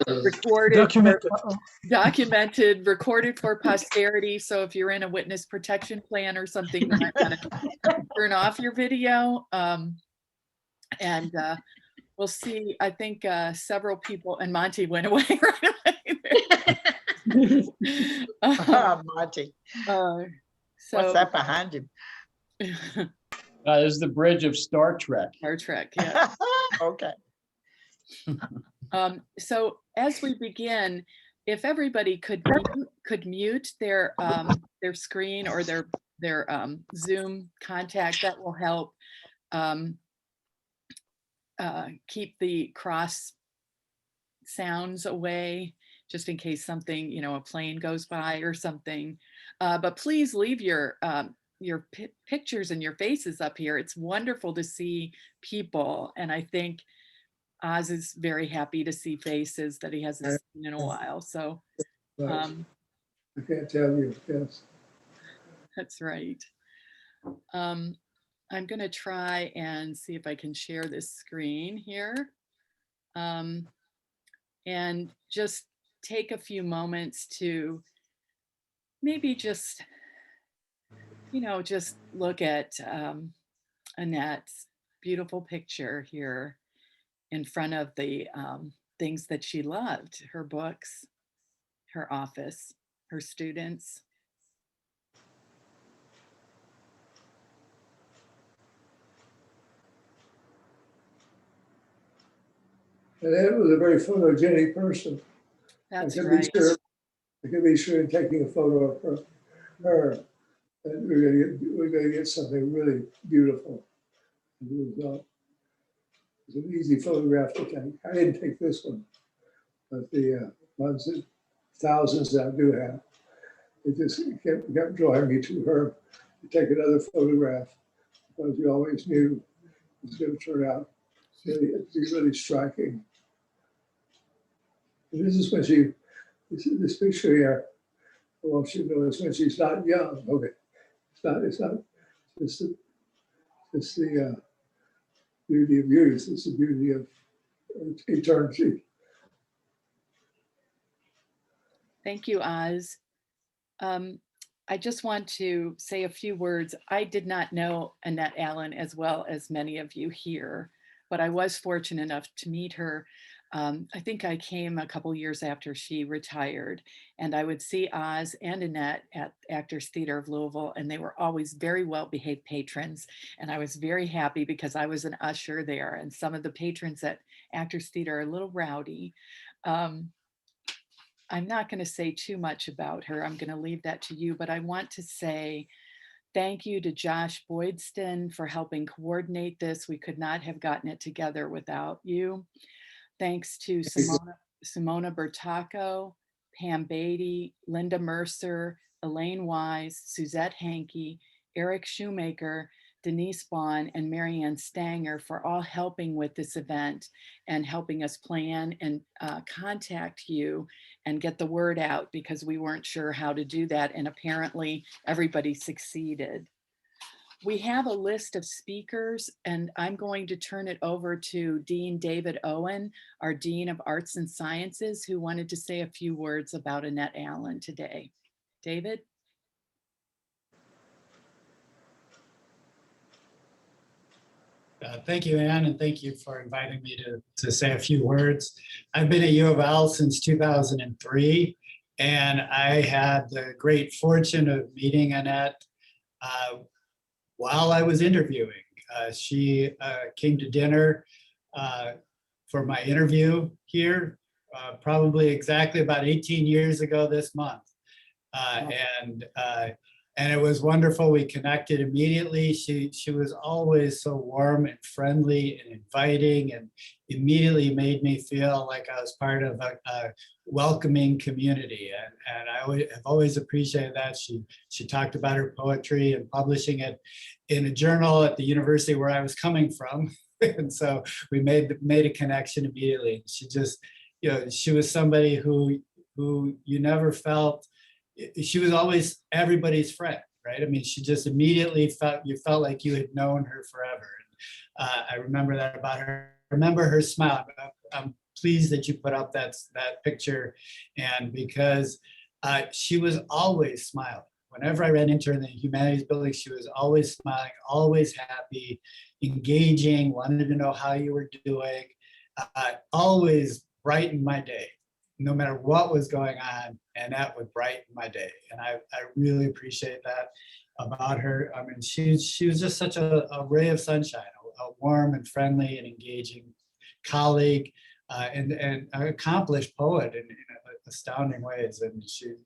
recorded, Documented. documented, recorded for posterity. So if you're in a witness protection plan or something, you might want to turn off your video. And we'll see. I think several people, and Monty went away right away. Monty. So, What's that behind him? This is the bridge of Star Trek. Star Trek, yeah. Okay. So as we begin, if everybody could mute their screen or their Zoom contact, that will help keep the cross sounds away, just in case something, you know, a plane goes by or something. But please leave your pictures and your faces up here. It's wonderful to see people, and I think Oz is very happy to see faces that he hasn't seen in a while. So I can't tell you. Yes, that's right. I'm going to try and see if I can share this screen here, and just take a few moments to maybe just, you know, just look at Annette's beautiful picture here in front of the things that she loved: her books, her office, her students. Annette was a very photogenic person. That's right. I could be sure in taking a photo of her, and we're gonna get something really beautiful. It was an easy photograph to take. I didn't take this one, but the ones that thousands that I do have, it just kept drawing me to her to take another photograph, because you always knew it was going to turn out really striking. And this is when this picture here, I want you to know, is when she's not young. Okay, it's not just the beauty of youth, it's the beauty of eternity. Thank you, Oz. I just want to say a few words. I did not know Annette Allen as well as many of you here, but I was fortunate enough to meet her. I think I came a couple years after she retired, and I would see Oz and Annette at Actors Theater of Louisville, and they were always very well-behaved patrons. And I was very happy because I was an usher there, and some of the patrons at Actors Theater are a little rowdy. I'm not going to say too much about her. I'm going to leave that to you, but I want to say thank you to Josh Boydston for helping coordinate this. We could not have gotten it together without you. Thanks to Simona Bertacco, Pam Beatty, Linda Mercer, Elaine Wise, Suzette Hankey, Eric Shoemaker, Denise Bond, and Marianne Stanger for all helping with this event and helping us plan and contact you and get the word out, because we weren't sure how to do that, and apparently everybody succeeded. We have a list of speakers, and I'm going to turn it over to Dean David Owen, our Dean of Arts and Sciences, who wanted to say a few words about Annette Allen today. David? Thank you, Anne, and thank you for inviting me to say a few words. I've been at U of L since 2003, and I had the great fortune of meeting Annette while I was interviewing. She came to dinner for my interview here, probably exactly about 18 years ago this month. And it was wonderful. We connected immediately. She was always so warm and friendly and inviting, and immediately made me feel like I was part of a welcoming community. And I have always appreciated that. She talked about her poetry and publishing it in a journal at the university where I was coming from. And so we made a connection immediately. She just, you know, she was somebody who you never felt. She was always everybody's friend, right? I mean, she just immediately felt like you had known her forever. I remember that about her. I remember her smile. I'm pleased that you put up that picture, and because she was always smiling. Whenever I ran into her in the humanities building, she was always smiling, always happy, engaging, wanted to know how you were doing, always brightened my day, no matter what was going on, and that would brighten my day. And I really appreciate that about her. I mean, she was just such a ray of sunshine, a warm and friendly and engaging colleague, and an accomplished poet in astounding ways. And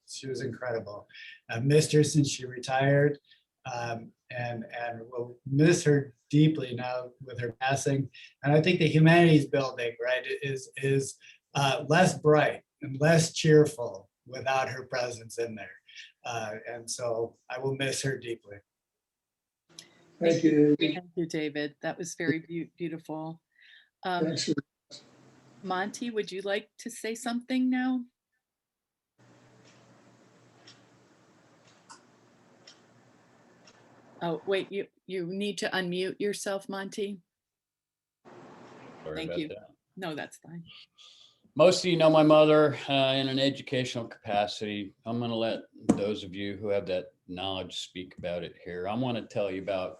she was incredible. I missed her since she retired, and we'll miss her deeply now with her passing. And I think the humanities building, right, is less bright and less cheerful without her presence in there. And so I will miss her deeply. Thank you. Thank you, David. That was very beautiful. Thanks for Monty, would you like to say something now? Oh, wait, you need to unmute yourself, Monty. Sorry Thank about you. that. No, that's fine. Most of you know my mother in an educational capacity. I'm going to let those of you who have that knowledge speak about it here. I want to tell you about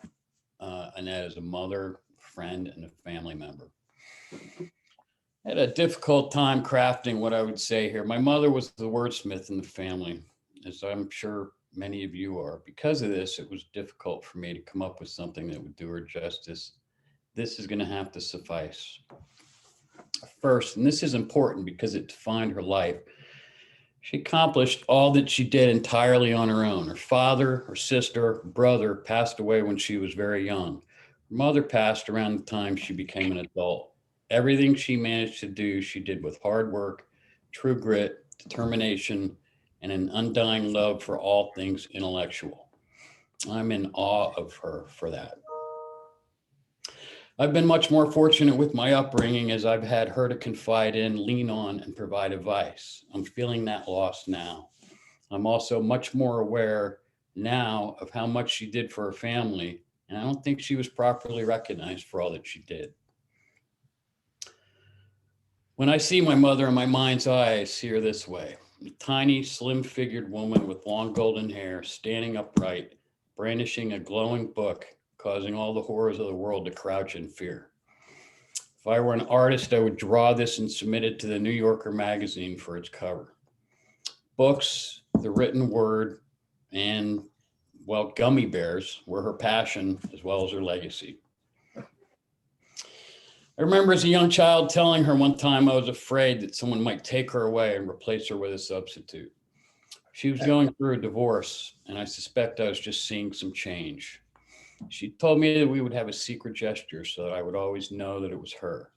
Annette as a mother, friend, and a family member. I had a difficult time crafting what I would say here. My mother was the wordsmith in the family, as I'm sure many of you are. Because of this, it was difficult for me to come up with something that would do her justice. This is going to have to suffice. First, and this is important because it defined her life, she accomplished all that she did entirely on her own. Her father, her sister, her brother passed away when she was very young. Her mother passed around the time she became an adult. Everything she managed to do, she did with hard work, true grit, determination, and an undying love for all things intellectual. I'm in awe of her for that. I've been much more fortunate with my upbringing as I've had her to confide in, lean on, and provide advice. I'm feeling that loss now. I'm also much more aware now of how much she did for her family, and I don't think she was properly recognized for all that she did. When I see my mother in my mind's eye, I see her this way: a tiny, slim-figured woman with long golden hair, standing upright, brandishing a glowing book, causing all the horrors of the world to crouch in fear. If I were an artist, I would draw this and submit it to the New Yorker magazine for its cover. Books, the written word, and, well, gummy bears were her passion as well as her legacy. I remember as a young child telling her one time I was afraid that someone might take her away and replace her with a substitute. She was going through a divorce, and I suspect I was just seeing some change. She told me that we would have a secret gesture so that I would always know that it was her.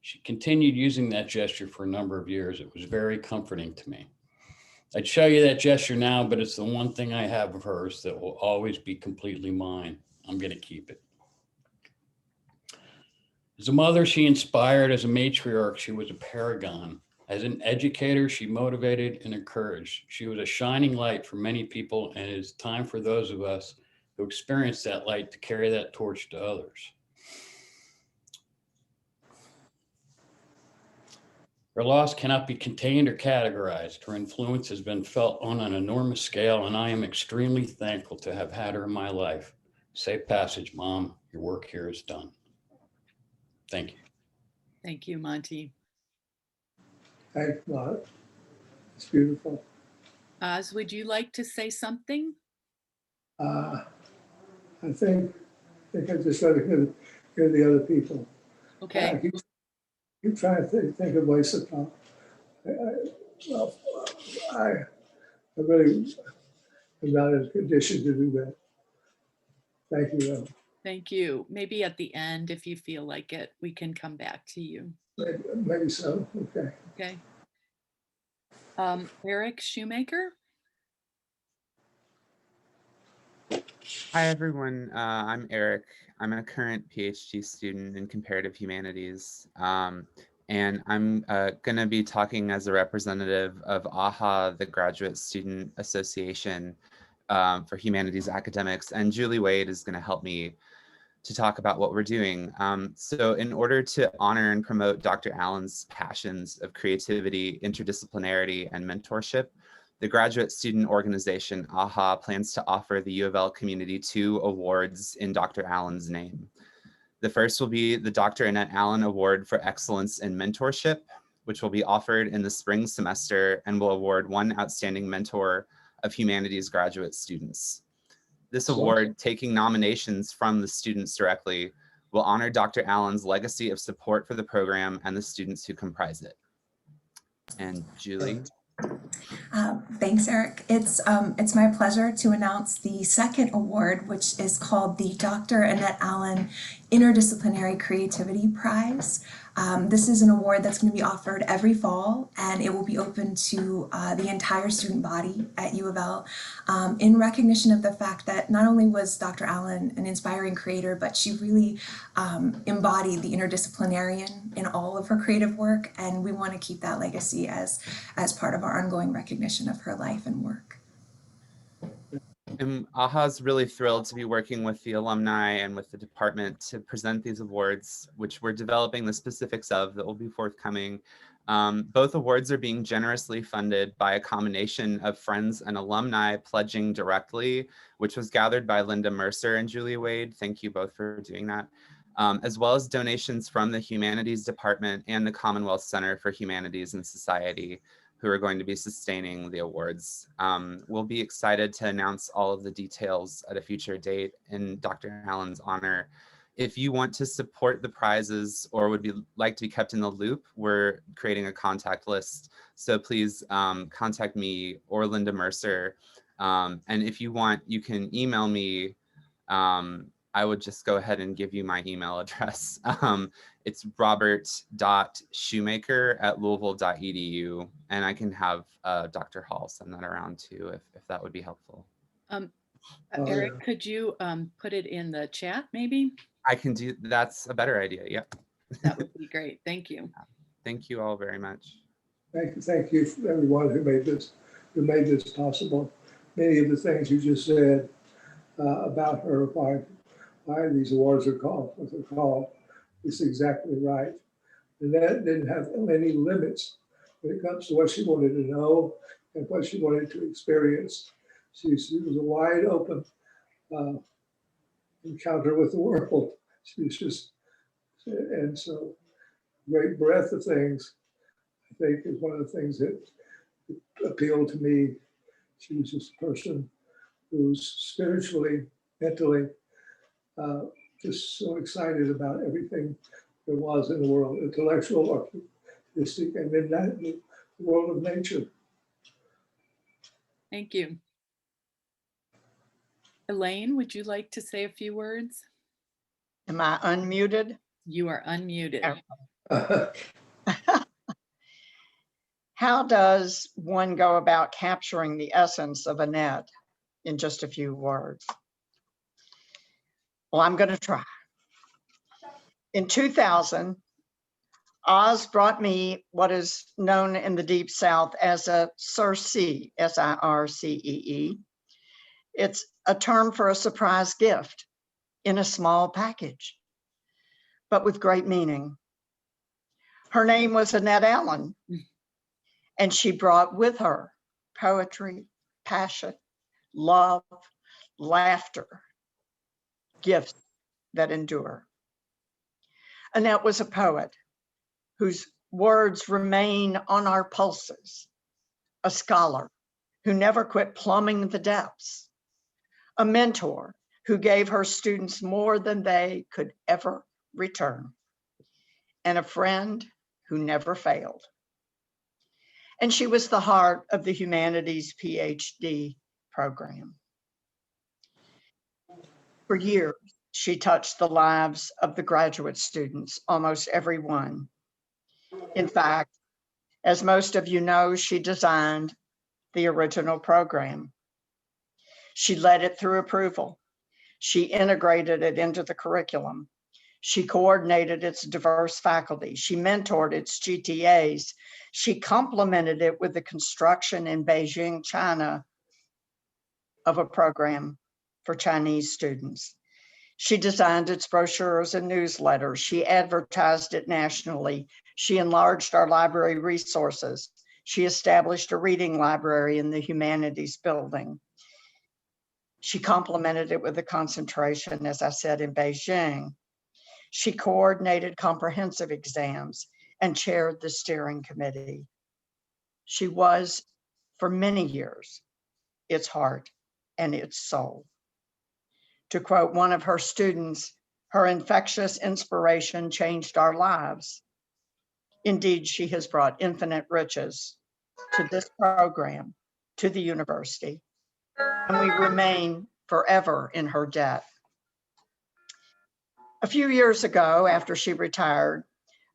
She continued using that gesture for a number of years. It was very comforting to me. I'd show you that gesture now, but it's the one thing I have of hers that will always be completely mine. I'm going to keep it. As a mother, she inspired. As a matriarch, she was a paragon. As an educator, she motivated and encouraged. She was a shining light for many people, and it is time for those of us who experience that light to carry that torch to others. Her loss cannot be contained or categorized. Her influence has been felt on an enormous scale, and I am extremely thankful to have had her in my life. Safe passage, Mom. Your work here is done. Thank you. Thank you, Monty. Thanks a lot. It's beautiful. Oz, would you like to say something? I think I'm just going to hear the other people. Okay. Keep trying to think of ways to talk. I really am not in a condition to do that. Thank you. Thank you. Maybe at the end, if you feel like it, we can come back to you. Maybe so. Okay. Okay. Eric Shoemaker? Hi, everyone. I'm Eric. I'm a current PhD student in comparative humanities. And I'm going to be talking as a representative of AHA, the Graduate Student Association for Humanities Academics. And Julie Wade is going to help me to talk about what we're doing. So in order to honor and promote Dr. Allen's passions of creativity, interdisciplinarity, and mentorship, the graduate student organization AHA plans to offer the U of L community 2 awards in Dr. Allen's name. The first will be the Dr. Annette Allen Award for Excellence in Mentorship, which will be offered in the spring semester and will award one outstanding mentor of humanities graduate students. This award, taking nominations from the students directly, will honor Dr. Allen's legacy of support for the program and the students who comprise it. And Julie. Thanks, Eric. It's my pleasure to announce the second award, which is called the Dr. Annette Allen Interdisciplinary Creativity Prize. This is an award that's going to be offered every fall, and it will be open to the entire student body at U of L in recognition of the fact that not only was Dr. Allen an inspiring creator, but she really embodied the interdisciplinarian in all of her creative work, and we want to keep that legacy as part of our ongoing recognition of her life and work. And AHA's really thrilled to be working with the alumni and with the department to present these awards, which we're developing the specifics of that will be forthcoming. Both awards are being generously funded by a combination of friends and alumni pledging directly, which was gathered by Linda Mercer and Julia Wade. Thank you both for doing that. As well as donations from the Humanities Department and the Commonwealth Center for Humanities and Society, who are going to be sustaining the awards. We'll be excited to announce all of the details at a future date in Dr. Allen's honor. If you want to support the prizes or would like to be kept in the loop, we're creating a contact list. So please contact me or Linda Mercer. And if you want, you can email me. I would just go ahead and give you my email address. It's robert.shoemaker@louisville.edu, and I can have Dr. Hall send that around too, if that would be helpful. Eric, could you put it in the chat maybe? I can do, that's a better idea, yep. That would be great, thank you. Thank you all very much. Thank you for everyone who made this possible. Many of the things you just said about her, why these awards are called what they're called, is exactly right. And that didn't have any limits when it comes to what she wanted to know and what she wanted to experience. She was a wide open encounter with the world. She was just, and so great breadth of things, I think, is one of the things that appealed to me. She was just a person who's spiritually, mentally, just so excited about everything there was in the world, intellectual, artistic, and in that, the world of nature. Thank you. Elaine, would you like to say a few words? Am I unmuted? You are unmuted. How does one go about capturing the essence of Annette in just a few words? Well, I'm going to try. In 2000, Oz brought me what is known in the Deep South as a Sircee, S-I-R-C-E-E. It's a term for a surprise gift in a small package, but with great meaning. Her name was Annette Allen, and she brought with her poetry, passion, love, laughter, gifts that endure. Annette was a poet whose words remain on our pulses, a scholar who never quit plumbing the depths, a mentor who gave her students more than they could ever return, and a friend who never failed. And she was the heart of the Humanities PhD program. For years, she touched the lives of the graduate students, almost every one. In fact, as most of you know, she designed the original program. She led it through approval. She integrated it into the curriculum. She coordinated its diverse faculty. She mentored its GTAs. She complemented it with the construction in Beijing, China, of a program for Chinese students. She designed its brochures and newsletters. She advertised it nationally. She enlarged our library resources. She established a reading library in the humanities building. She complemented it with a concentration, as I said, in Beijing. She coordinated comprehensive exams and chaired the steering committee. She was, for many years, its heart and its soul. To quote one of her students, her infectious inspiration changed our lives. Indeed, she has brought infinite riches to this program, to the university, and we remain forever in her debt. A few years ago, after she retired,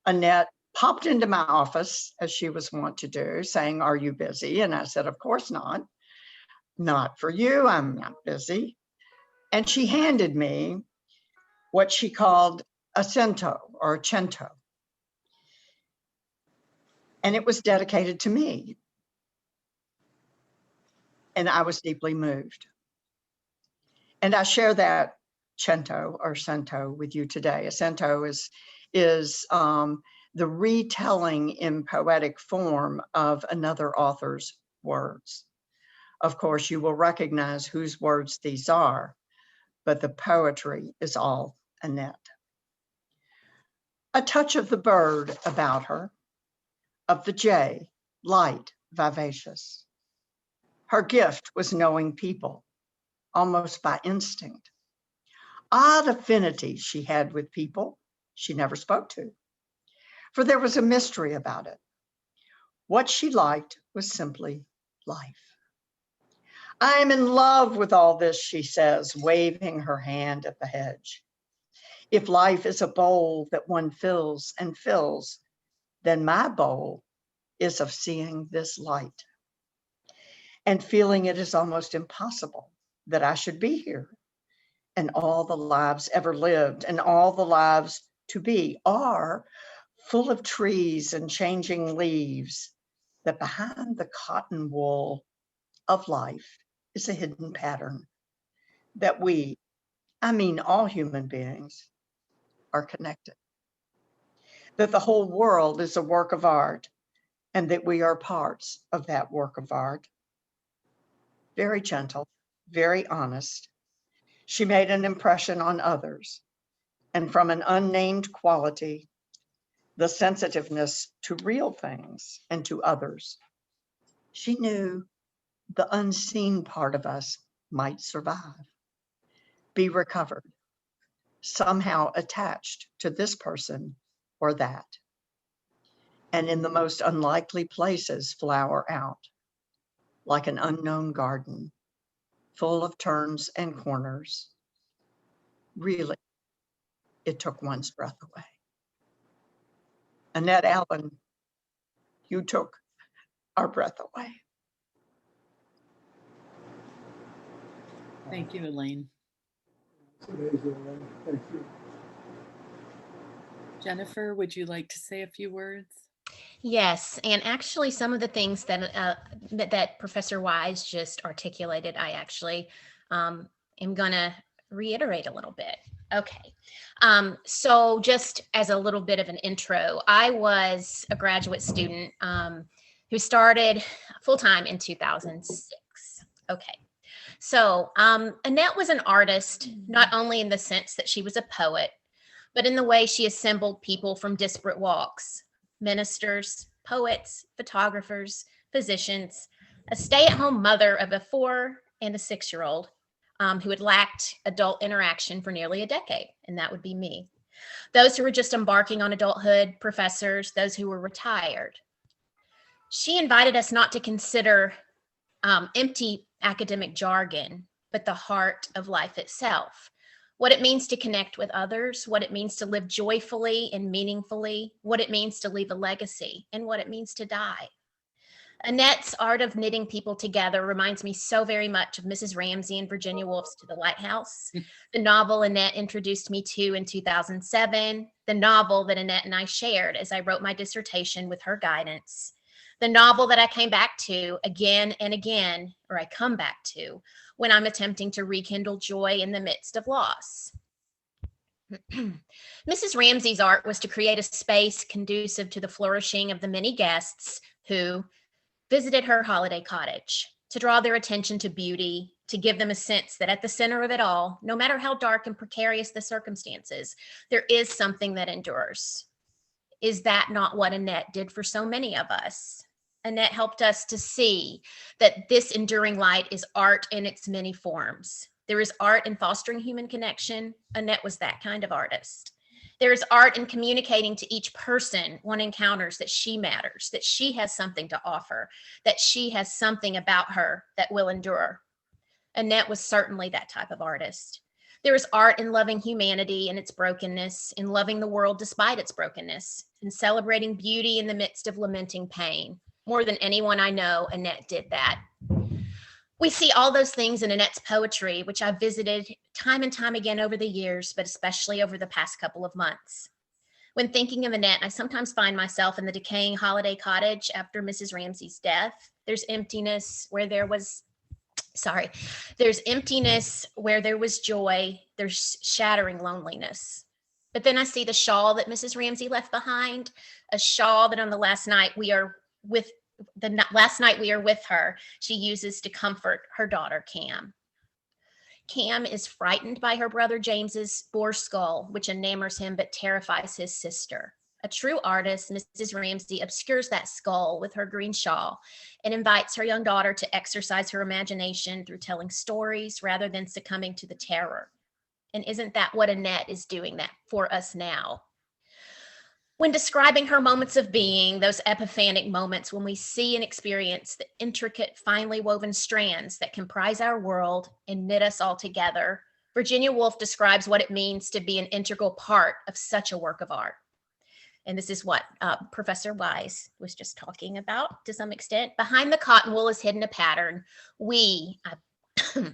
Annette popped into my office, as she was wont to do, saying, "Are you busy?" And I said, "Of course not. Not for you, I'm not busy." And she handed me what she called a cento or a cento. And it was dedicated to me. And I was deeply moved. And I share that cento or cento with you today. A cento is the retelling in poetic form of another author's words. Of course, you will recognize whose words these are, but the poetry is all Annette. A touch of the bird about her, of the jay, light, vivacious. Her gift was knowing people, almost by instinct. Odd affinity she had with people she never spoke to, for there was a mystery about it. What she liked was simply life. "I am in love with all this," she says, waving her hand at the hedge. "If life is a bowl that one fills and fills, then my bowl is of seeing this light and feeling it is almost impossible that I should be here. And all the lives ever lived and all the lives to be are full of trees and changing leaves, that behind the cotton wool of life is a hidden pattern, that we, I mean all human beings, are connected, that the whole world is a work of art, and that we are parts of that work of art." Very gentle, very honest. She made an impression on others, and from an unnamed quality, the sensitiveness to real things and to others, she knew the unseen part of us might survive, be recovered, somehow attached to this person or that, and in the most unlikely places flower out, like an unknown garden, full of turns and corners. Really, it took one's breath away. Annette Allen, you took our breath away. Thank you, Elaine. It's amazing, man. Thank you. Jennifer, would you like to say a few words? Yes, and actually, some of the things that Professor Wise just articulated, I actually am going to reiterate a little bit. Okay, so just as a little bit of an intro, I was a graduate student who started full-time in 2006. Okay, so Annette was an artist, not only in the sense that she was a poet, but in the way she assembled people from disparate walks: ministers, poets, photographers, physicians, a stay-at-home mother of a 4 and a 6-year-old who had lacked adult interaction for nearly a decade, and that would be me. Those who were just embarking on adulthood, professors, those who were retired. She invited us not to consider empty academic jargon, but the heart of life itself. What it means to connect with others, what it means to live joyfully and meaningfully, what it means to leave a legacy, and what it means to die. Annette's art of knitting people together reminds me so very much of Mrs. Ramsey and Virginia Woolf's To the Lighthouse, the novel Annette introduced me to in 2007, the novel that Annette and I shared as I wrote my dissertation with her guidance, the novel that I came back to again and again, or I come back to, when I'm attempting to rekindle joy in the midst of loss. Mrs. Ramsey's art was to create a space conducive to the flourishing of the many guests who visited her holiday cottage, to draw their attention to beauty, to give them a sense that at the center of it all, no matter how dark and precarious the circumstances, there is something that endures. Is that not what Annette did for so many of us? Annette helped us to see that this enduring light is art in its many forms. There is art in fostering human connection. Annette was that kind of artist. There is art in communicating to each person one encounters that she matters, that she has something to offer, that she has something about her that will endure. Annette was certainly that type of artist. There is art in loving humanity in its brokenness, in loving the world despite its brokenness, in celebrating beauty in the midst of lamenting pain. More than anyone I know, Annette did that. We see all those things in Annette's poetry, which I've visited time and time again over the years, but especially over the past couple of months. When thinking of Annette, I sometimes find myself in the decaying holiday cottage after Mrs. Ramsey's death. There's emptiness where there was joy. There's shattering loneliness. But then I see the shawl that Mrs. Ramsey left behind, a shawl that on the last night we are with her, she uses to comfort her daughter, Cam. Cam is frightened by her brother James's boar skull, which enamors him but terrifies his sister. A true artist, Mrs. Ramsey obscures that skull with her green shawl and invites her young daughter to exercise her imagination through telling stories rather than succumbing to the terror. And isn't that what Annette is doing that for us now? When describing her moments of being, those epiphanic moments when we see and experience the intricate, finely woven strands that comprise our world and knit us all together, Virginia Woolf describes what it means to be an integral part of such a work of art. And this is what Professor Wise was just talking about to some extent. Behind the cotton wool is hidden a pattern.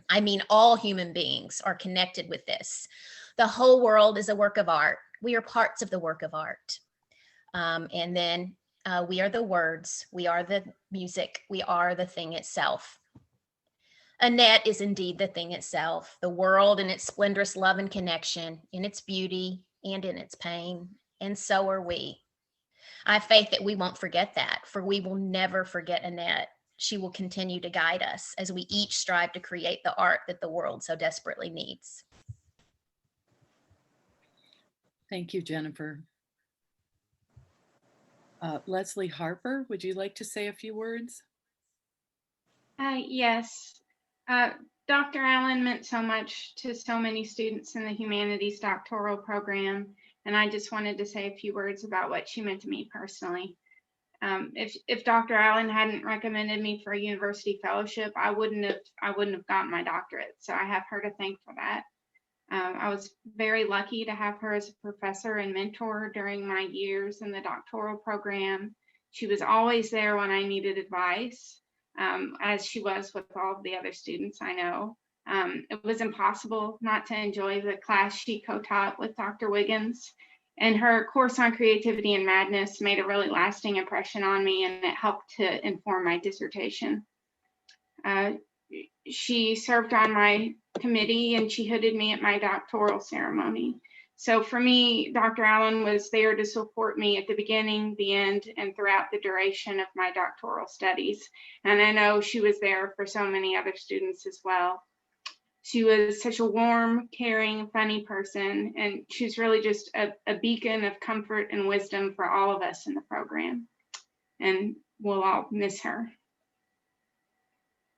I mean all human beings are connected with this. The whole world is a work of art. We are parts of the work of art. And then we are the words, we are the music, we are the thing itself. Annette is indeed the thing itself, the world in its splendorous love and connection, in its beauty and in its pain, and so are we. I have faith that we won't forget that, for we will never forget Annette. She will continue to guide us as we each strive to create the art that the world so desperately needs. Thank you, Jennifer. Leslie Harper, would you like to say a few words? Yes. Dr. Allen meant so much to so many students in the humanities doctoral program, and I just wanted to say a few words about what she meant to me personally. If Dr. Allen hadn't recommended me for a university fellowship, I wouldn't have gotten my doctorate. So I have her to thank for that. I was very lucky to have her as a professor and mentor during my years in the doctoral program. She was always there when I needed advice, as she was with all of the other students I know. It was impossible not to enjoy the class she co-taught with Dr. Wiggins, and her course on creativity and madness made a really lasting impression on me, and it helped to inform my dissertation. She served on my committee and she hooded me at my doctoral ceremony. So for me, Dr. Allen was there to support me at the beginning, the end, and throughout the duration of my doctoral studies. And I know she was there for so many other students as well. She was such a warm, caring, funny person, and she's really just a beacon of comfort and wisdom for all of us in the program. And we'll all miss her.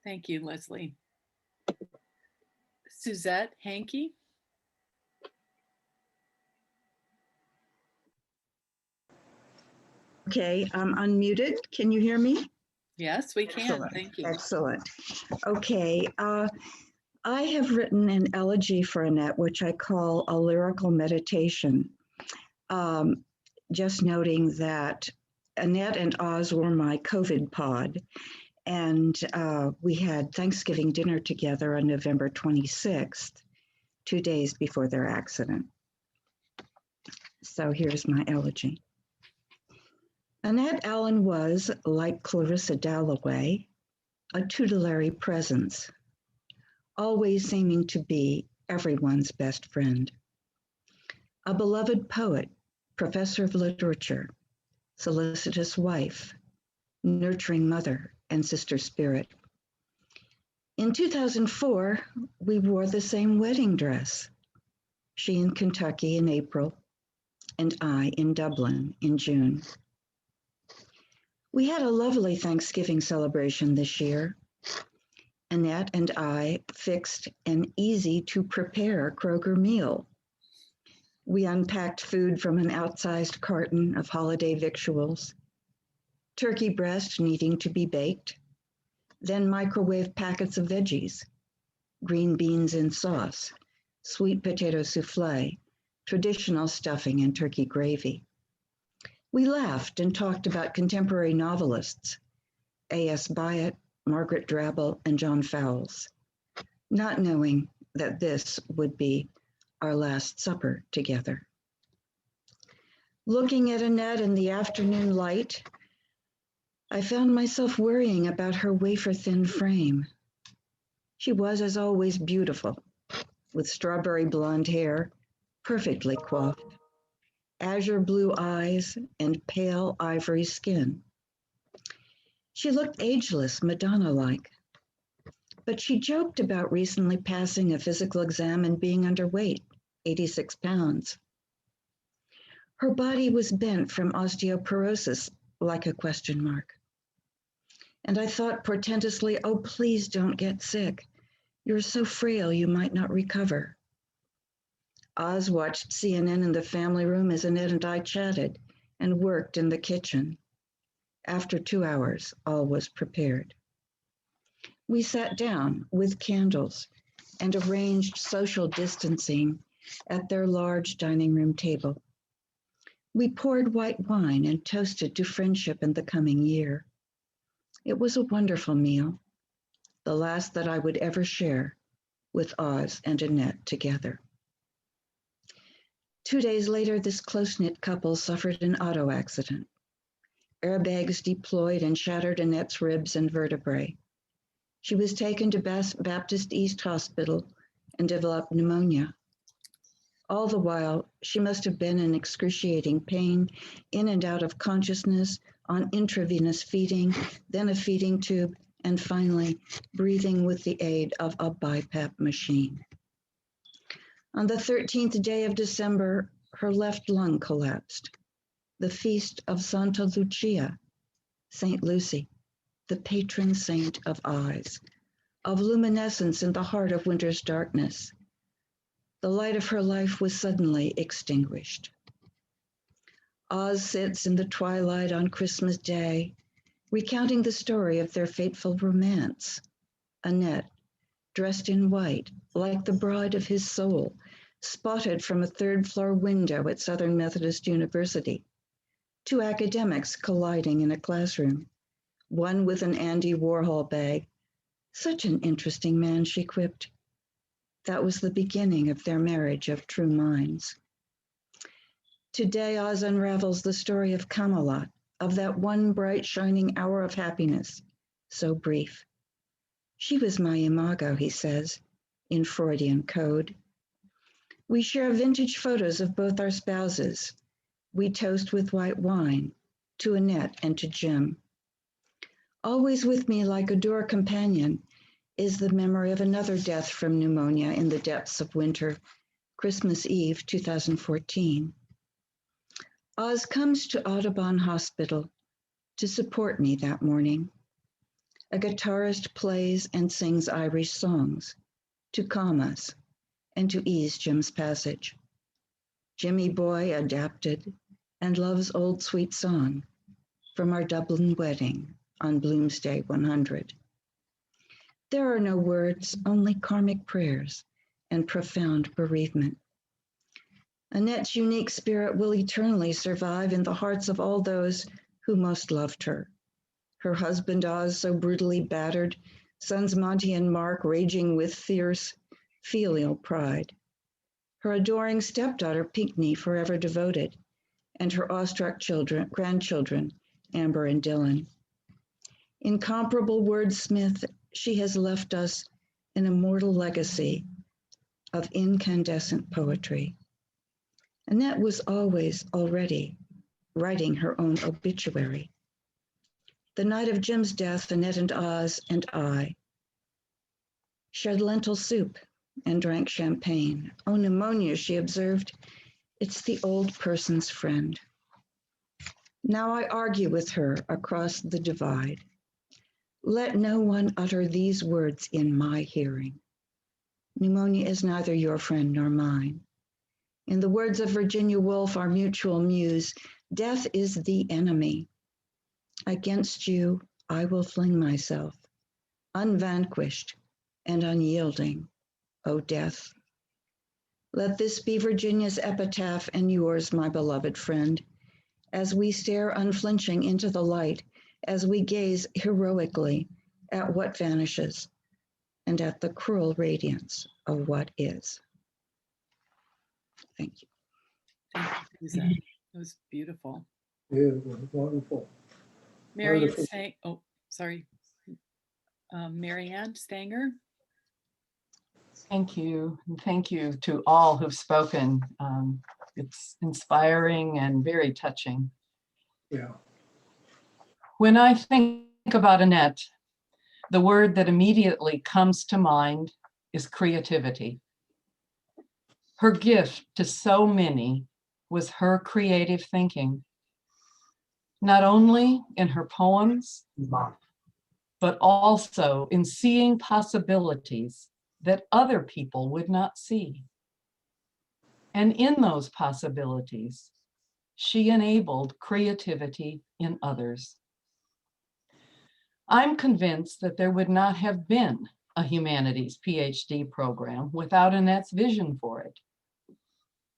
Thank you, Leslie. Suzette Hankey. Okay, I'm unmuted. Can you hear me? Yes, we can. Excellent. Thank you. Excellent. Okay, I have written an elegy for Annette, which I call a lyrical meditation. Just noting that Annette and Oz were my COVID pod, and we had Thanksgiving dinner together on November 26th, 2 days before their accident. So here's my elegy. Annette Allen was, like Clarissa Dalloway, a tutelary presence, always seeming to be everyone's best friend. a beloved poet, professor of literature, solicitous wife, nurturing mother, and sister spirit. In 2004, we wore the same wedding dress. She in Kentucky in April, and I in Dublin in June. We had a lovely Thanksgiving celebration this year. Annette and I fixed an easy-to-prepare Kroger meal. We unpacked food from an outsized carton of holiday victuals, turkey breast needing to be baked, then microwave packets of veggies, green beans in sauce, sweet potato souffle, traditional stuffing, and turkey gravy. We laughed and talked about contemporary novelists, A.S. Byatt, Margaret Drabble, and John Fowles, not knowing that this would be our last supper together. Looking at Annette in the afternoon light, I found myself worrying about her wafer-thin frame. She was, as always, beautiful, with strawberry blonde hair, perfectly coiffed, azure blue eyes, and pale ivory skin. She looked ageless, Madonna-like, but she joked about recently passing a physical exam and being underweight, 86 pounds. Her body was bent from osteoporosis, like a question mark. And I thought portentously, oh, please don't get sick. You're so frail you might not recover. Oz watched CNN in the family room as Annette and I chatted and worked in the kitchen. After 2 hours, all was prepared. We sat down with candles and arranged social distancing at their large dining room table. We poured white wine and toasted to friendship in the coming year. It was a wonderful meal, the last that I would ever share with Oz and Annette together. 2 days later, this close-knit couple suffered an auto accident. Airbags deployed and shattered Annette's ribs and vertebrae. She was taken to Baptist East Hospital and developed pneumonia. All the while, she must have been in excruciating pain, in and out of consciousness, on intravenous feeding, then a feeding tube, and finally breathing with the aid of a BiPAP machine. On the 13th day of December, her left lung collapsed. The feast of Santa Lucia, Saint Lucy, the patron saint of eyes, of luminescence in the heart of winter's darkness. The light of her life was suddenly extinguished. Oz sits in the twilight on Christmas Day, recounting the story of their fateful romance. Annette, dressed in white, like the bride of his soul, spotted from a third-floor window at Southern Methodist University. Two academics colliding in a classroom, one with an Andy Warhol bag. Such an interesting man, she quipped. That was the beginning of their marriage of true minds. Today, Oz unravels the story of Camelot, of that one bright, shining hour of happiness, so brief. She was my imago, he says, in Freudian code. We share vintage photos of both our spouses. We toast with white wine, to Annette and to Jim. Always with me like a door companion is the memory of another death from pneumonia in the depths of winter, Christmas Eve, 2014. Oz comes to Audubon Hospital to support me that morning. A guitarist plays and sings Irish songs to calm us and to ease Jim's passage. Jimmy Boy adapted and loves Old Sweet Song from our Dublin wedding on Bloomsday 100. There are no words, only karmic prayers and profound bereavement. Annette's unique spirit will eternally survive in the hearts of all those who most loved her. Her husband Oz so brutally battered, sons Monty and Mark raging with fierce filial pride. Her adoring stepdaughter Pinckney forever devoted, and her awestruck grandchildren, Amber and Dylan. Incomparable wordsmith, she has left us an immortal legacy of incandescent poetry. Annette was always already writing her own obituary. The night of Jim's death, Annette and Oz and I shared lentil soup and drank champagne. Oh, pneumonia, she observed. It's the old person's friend. Now I argue with her across the divide. Let no one utter these words in my hearing. Pneumonia is neither your friend nor mine. In the words of Virginia Woolf, our mutual muse, death is the enemy. Against you, I will fling myself, unvanquished and unyielding, O death. Let this be Virginia's epitaph and yours, my beloved friend, as we stare unflinching into the light, as we gaze heroically at what vanishes and at the cruel radiance of what is. Thank you. Thank you, Susan. It was beautiful. Yeah, wonderful. Marianne Wonderful. Stang, oh, sorry. Marianne Stanger. Thank you. And thank you to all who've spoken. It's inspiring and very touching. Yeah. When I think about Annette, the word that immediately comes to mind is creativity. Her gift to so many was her creative thinking, not only in her poems, but also in seeing possibilities that other people would not see. And in those possibilities, she enabled creativity in others. I'm convinced that there would not have been a humanities PhD program without Annette's vision for it.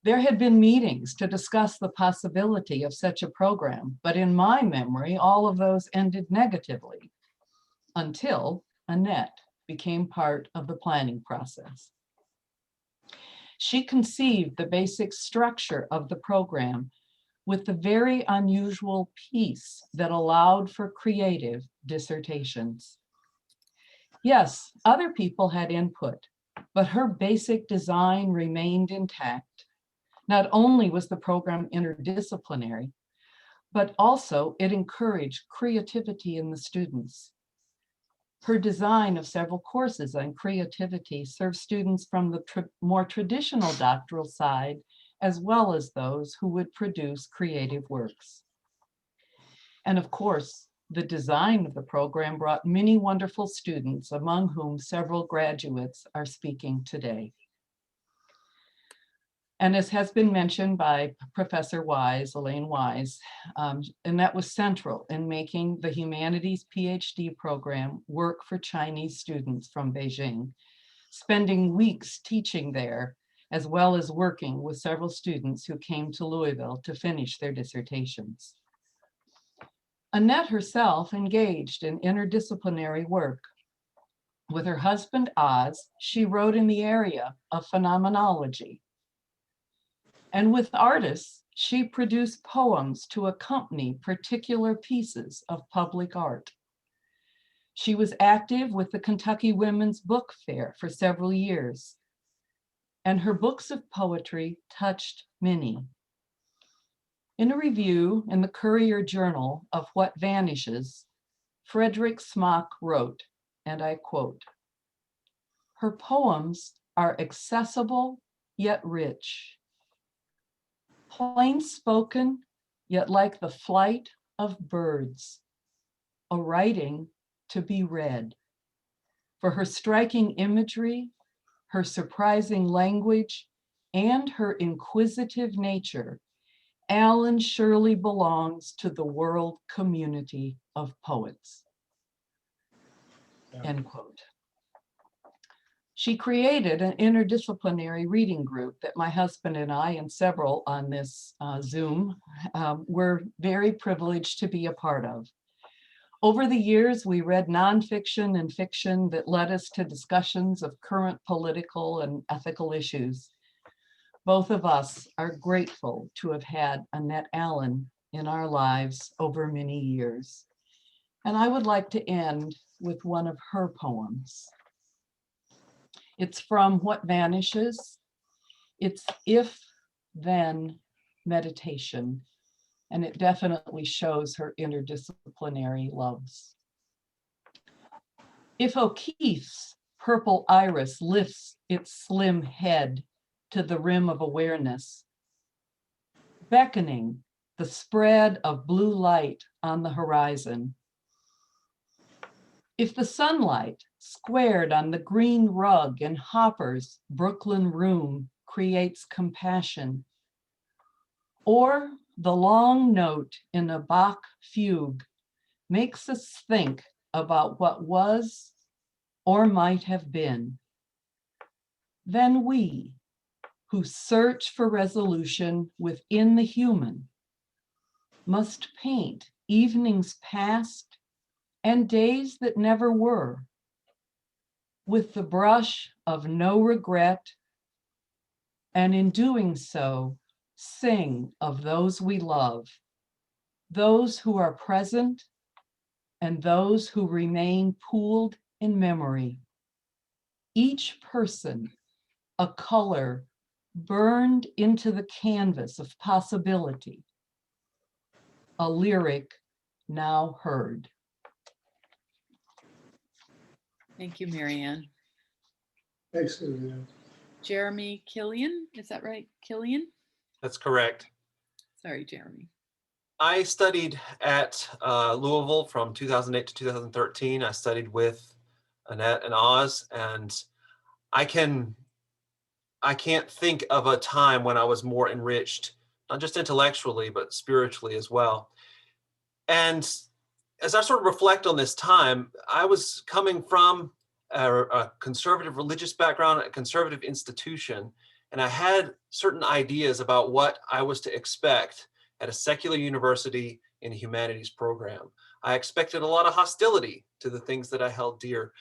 There had been meetings to discuss the possibility of such a program, but in my memory, all of those ended negatively until Annette became part of the planning process. She conceived the basic structure of the program with the very unusual piece that allowed for creative dissertations. Yes, other people had input, but her basic design remained intact. Not only was the program interdisciplinary, but also it encouraged creativity in the students. Her design of several courses on creativity served students from the more traditional doctoral side, as well as those who would produce creative works. And of course, the design of the program brought many wonderful students, among whom several graduates are speaking today. And as has been mentioned by Professor Wise, Elaine Wise, and that was central in making the humanities PhD program work for Chinese students from Beijing, spending weeks teaching there, as well as working with several students who came to Louisville to finish their dissertations. Annette herself engaged in interdisciplinary work. With her husband, Oz, she wrote in the area of phenomenology. And with artists, she produced poems to accompany particular pieces of public art. She was active with the Kentucky Women's Book Fair for several years, and her books of poetry touched many. In a review in the Courier Journal of What Vanishes, Frederick Smock wrote, and I quote, "Her poems are accessible yet rich, plain spoken, yet like the flight of birds, a writing to be read. For her striking imagery, her surprising language, and her inquisitive nature, Allen surely belongs to the world community of poets." End quote. She created an interdisciplinary reading group that my husband and I and several on this Zoom were very privileged to be a part of. Over the years, we read nonfiction and fiction that led us to discussions of current political and ethical issues. Both of us are grateful to have had Annette Allen in our lives over many years. And I would like to end with one of her poems. It's from What Vanishes. It's "If then meditation. And it definitely shows her interdisciplinary loves. If O'Keeffe's purple iris lifts its slim head to the rim of awareness, beckoning the spread of blue light on the horizon, if the sunlight squared on the green rug in Hopper's Brooklyn room creates compassion, or the long note in a Bach fugue makes us think about what was or might have been, then we, who search for resolution within the human, must paint evenings past and days that never were, with the brush of no regret, and in doing so, sing of those we love, those who are present and those who remain pooled in memory. Each person a color burned into the canvas of possibility, a lyric now heard. Thank you, Marianne. Excellent. Jeremy Killian, is that right? Killian? That's correct. Sorry, Jeremy. I studied at Louisville from 2008 to 2013. I studied with Annette and Oz, and I can't think of a time when I was more enriched, not just intellectually, but spiritually as well. And as I sort of reflect on this time, I was coming from a conservative religious background, a conservative institution, and I had certain ideas about what I was to expect at a secular university in a humanities program. I expected a lot of hostility to the things that I held dear.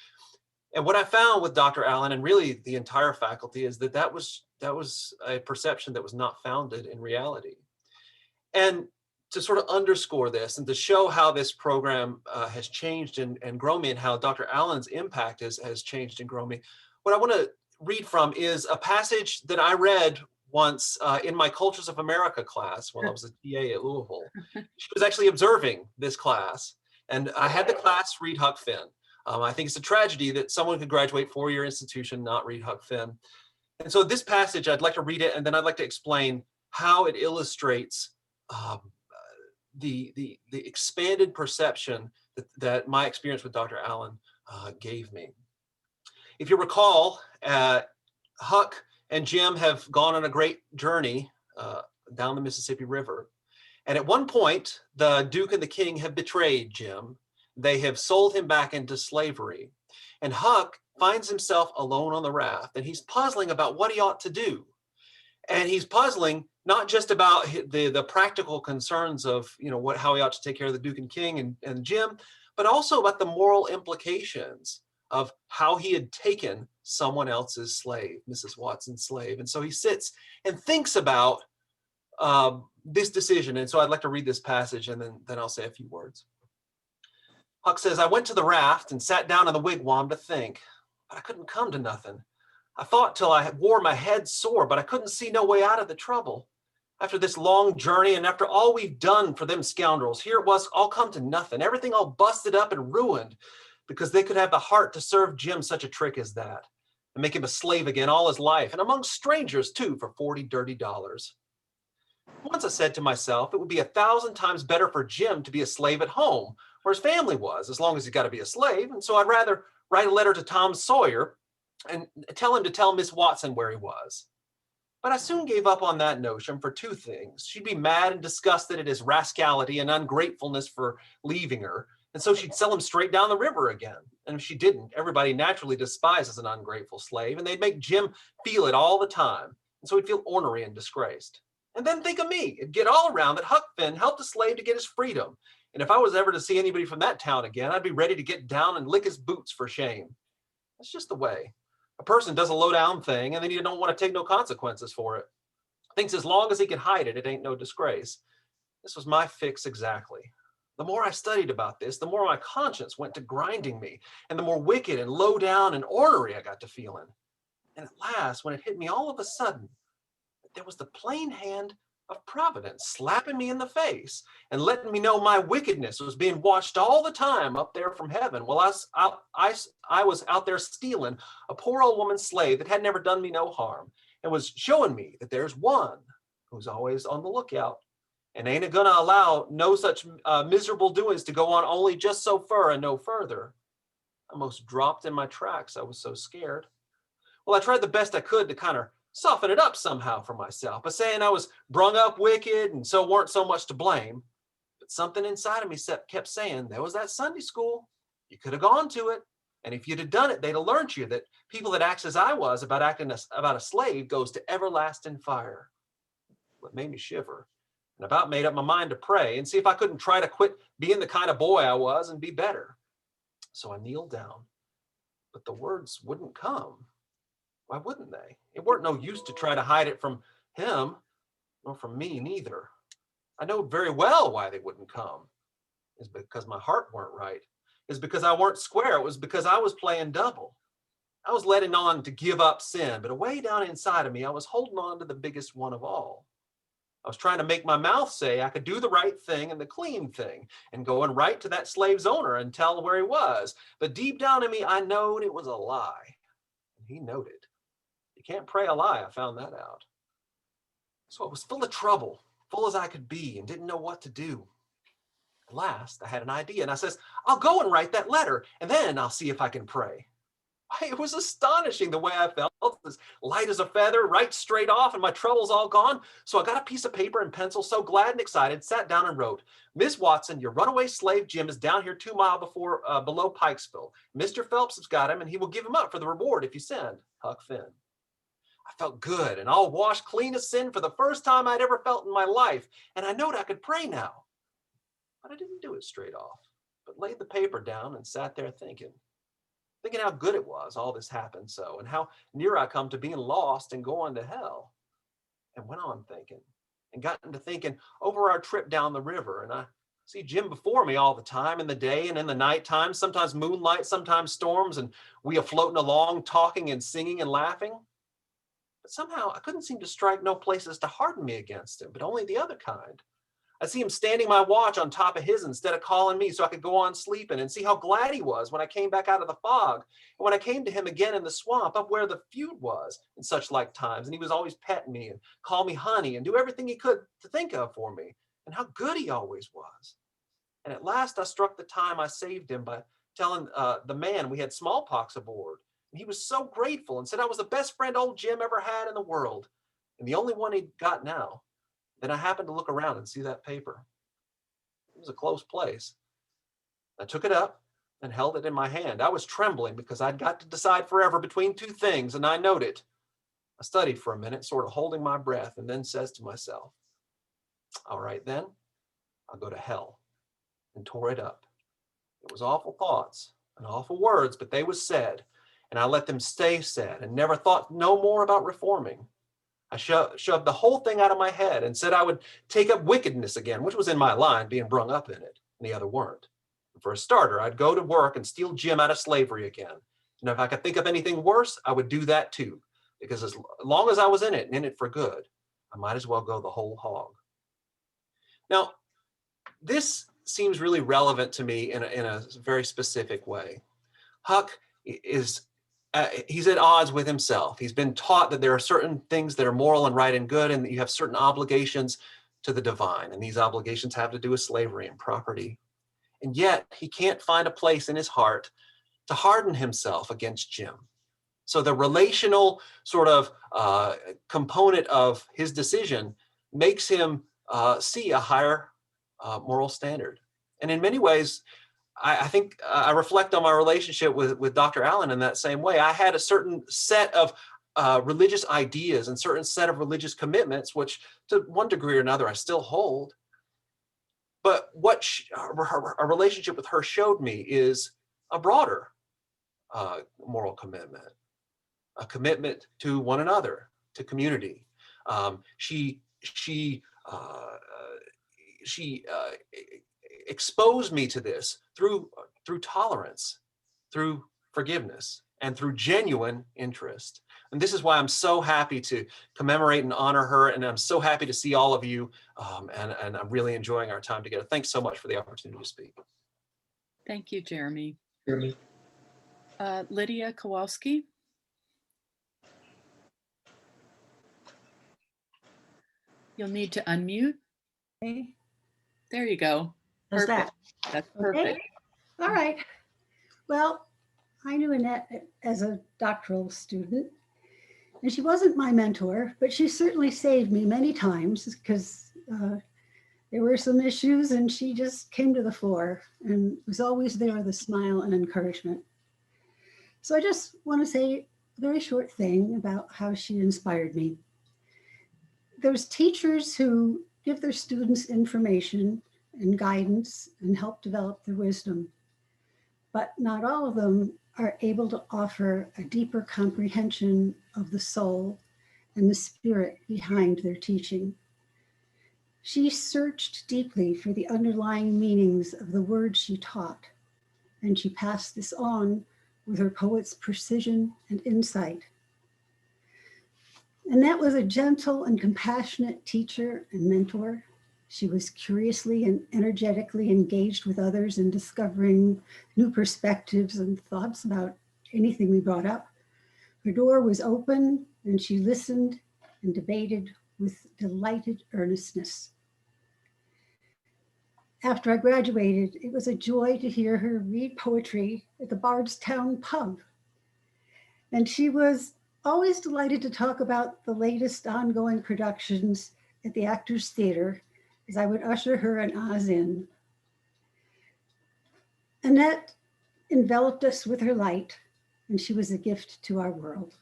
And what I found with Dr. Allen and really the entire faculty is that that was a perception that was not founded in reality. And to sort of underscore this and to show how this program has changed and grown me, and how Dr. Allen's impact has changed and grown me, what I want to read from is a passage that I read once in my Cultures of America class while I was a TA at Louisville. She was actually observing this class, and I had the class read Huck Finn. I think it's a tragedy that someone could graduate four-year institution, not read Huck Finn. And so this passage, I'd like to read it, and then I'd like to explain how it illustrates the expanded perception that my experience with Dr. Allen gave me. If you recall, Huck and Jim have gone on a great journey down the Mississippi River. And at one point, the Duke and the King have betrayed Jim. They have sold him back into slavery. And Huck finds himself alone on the raft, and he's puzzling about what he ought to do. And he's puzzling not just about the practical concerns of, how he ought to take care of the Duke and King and Jim, but also about the moral implications of how he had taken someone else's slave, Mrs. Watson's slave. And so he sits and thinks about this decision. And so I'd like to read this passage, and then I'll say a few words. Huck says, "I went to the raft and sat down in the wigwam to think, but I couldn't come to nothing. I thought till I wore my head sore, but I couldn't see no way out of the trouble. After this long journey and after all we've done for them scoundrels, here it was all come to nothing, everything all busted up and ruined because they could have the heart to serve Jim such a trick as that and make him a slave again all his life, and among strangers too, for $40 dirty. Once I said to myself, it would be 1,000 times better for Jim to be a slave at home where his family was, as long as he's got to be a slave. And so I'd rather write a letter to Tom Sawyer and tell him to tell Miss Watson where he was. But I soon gave up on that notion for two things. She'd be mad and disgusted at his rascality and ungratefulness for leaving her, and so she'd sell him straight down the river again. And if she didn't, everybody naturally despises an ungrateful slave, and they'd make Jim feel it all the time. And so he'd feel ornery and disgraced. And then think of me. It'd get all around that Huck Finn helped a slave to get his freedom. And if I was ever to see anybody from that town again, I'd be ready to get down and lick his boots for shame. That's just the way. A person does a low down thing and then you don't want to take no consequences for it. Thinks as long as he can hide it, it ain't no disgrace. This was my fix exactly. The more I studied about this, the more my conscience went to grinding me, and the more wicked and low down and ornery I got to feeling. And at last, when it hit me all of a sudden, there was the plain hand of Providence slapping me in the face and letting me know my wickedness was being watched all the time up there from heaven while I was out there stealing a poor old woman slave that had never done me no harm, and was showing me that there's one who's always on the lookout and ain't gonna allow no such miserable doings to go on only just so far and no further. I almost dropped in my tracks. I was so scared. Well, I tried the best I could to kind of soften it up somehow for myself by saying I was brung up wicked and so weren't so much to blame. But something inside of me kept saying, there was that Sunday school. You could have gone to it. And if you'd have done it, they'd have learned you that people that acts as I was about acting about a slave goes to everlasting fire. What made me shiver, and about made up my mind to pray and see if I couldn't try to quit being the kind of boy I was and be better. So I kneeled down, but the words wouldn't come. Why wouldn't they? It weren't no use to try to hide it from him, nor from me neither. I know very well why they wouldn't come. It's because my heart weren't right. It's because I weren't square. It was because I was playing double. I was letting on to give up sin, but away down inside of me, I was holding on to the biggest one of all. I was trying to make my mouth say I could do the right thing and the clean thing and going right to that slave's owner and tell where he was. But deep down in me, I knowed it was a lie. And he knowed it. You can't pray a lie. I found that out. So I was full of trouble, full as I could be, and didn't know what to do. At last, I had an idea, and I says, I'll go and write that letter, and then I'll see if I can pray. It was astonishing the way I felt, as light as a feather, right straight off, and my troubles all gone. So I got a piece of paper and pencil, so glad and excited, sat down and wrote, Miss Watson, your runaway slave Jim is down here 2 miles below Pikesville. Mr. Phelps has got him, and he will give him up for the reward if you send. Huck Finn. I felt good and all washed clean of sin for the first time I'd ever felt in my life, and I knowed I could pray now. But I didn't do it straight off, but laid the paper down and sat there thinking how good it was all this happened so, and how near I come to being lost and going to hell. And went on thinking, and got into thinking over our trip down the river, and I see Jim before me all the time, in the day and in the nighttime, sometimes moonlight, sometimes storms, and we are floating along, talking and singing and laughing. But somehow I couldn't seem to strike no places to harden me against him, but only the other kind. I see him standing my watch on top of his instead of calling me so I could go on sleeping, and see how glad he was when I came back out of the fog. And when I came to him again in the swamp up where the feud was in such like times, and he was always petting me and call me honey and do everything he could to think of for me, and how good he always was. And at last I struck the time I saved him by telling the man we had smallpox aboard. And he was so grateful and said I was the best friend old Jim ever had in the world, and the only one he'd got now. Then I happened to look around and see that paper. It was a close place. I took it up and held it in my hand. I was trembling because I'd got to decide forever between two things, and I knowed it. I studied for a minute, sort of holding my breath, and then says to myself, all right then, I'll go to hell, and tore it up. It was awful thoughts and awful words, but they was said, and I let them stay said and never thought no more about reforming. I shoved the whole thing out of my head and said I would take up wickedness again, which was in my line, being brung up in it, and the other weren't. And for a starter, I'd go to work and steal Jim out of slavery again. And if I could think of anything worse, I would do that too, because as long as I was in it and in it for good, I might as well go the whole hog. Now, this seems really relevant to me in a very specific way. Huck is he's at odds with himself. He's been taught that there are certain things that are moral and right and good, and that you have certain obligations to the divine, and these obligations have to do with slavery and property. And yet he can't find a place in his heart to harden himself against Jim. So the relational sort of component of his decision makes him see a higher moral standard. And in many ways, I think I reflect on my relationship with Dr. Allen in that same way. I had a certain set of religious ideas and certain set of religious commitments, which to one degree or another I still hold. But what a relationship with her showed me is a broader moral commitment, a commitment to one another, to community. She exposed me to this through tolerance, through forgiveness, and through genuine interest. And this is why I'm so happy to commemorate and honor her. And I'm so happy to see all of you. And I'm really enjoying our time together. Thanks so much for the opportunity to speak. Thank you, Jeremy. Jeremy. Lydia Kowalski. You'll need to unmute. Okay. There you go. How's Perfect. that? That's Okay. perfect. All right. Well, I knew Annette as a doctoral student, and she wasn't my mentor, but she certainly saved me many times because there were some issues and she just came to the fore and was always there with a smile and encouragement. So I just want to say a very short thing about how she inspired me. There's teachers who give their students information and guidance and help develop their wisdom, but not all of them are able to offer a deeper comprehension of the soul and the spirit behind their teaching. She searched deeply for the underlying meanings of the words she taught, and she passed this on with her poet's precision and insight. Annette was a gentle and compassionate teacher and mentor. She was curiously and energetically engaged with others in discovering new perspectives and thoughts about anything we brought up. Her door was open and she listened and debated with delighted earnestness. After I graduated, it was a joy to hear her read poetry at the Bardstown pub. And she was always delighted to talk about the latest ongoing productions at the Actors Theater as I would usher her and Oz in. Annette enveloped us with her light, and she was a gift to our world.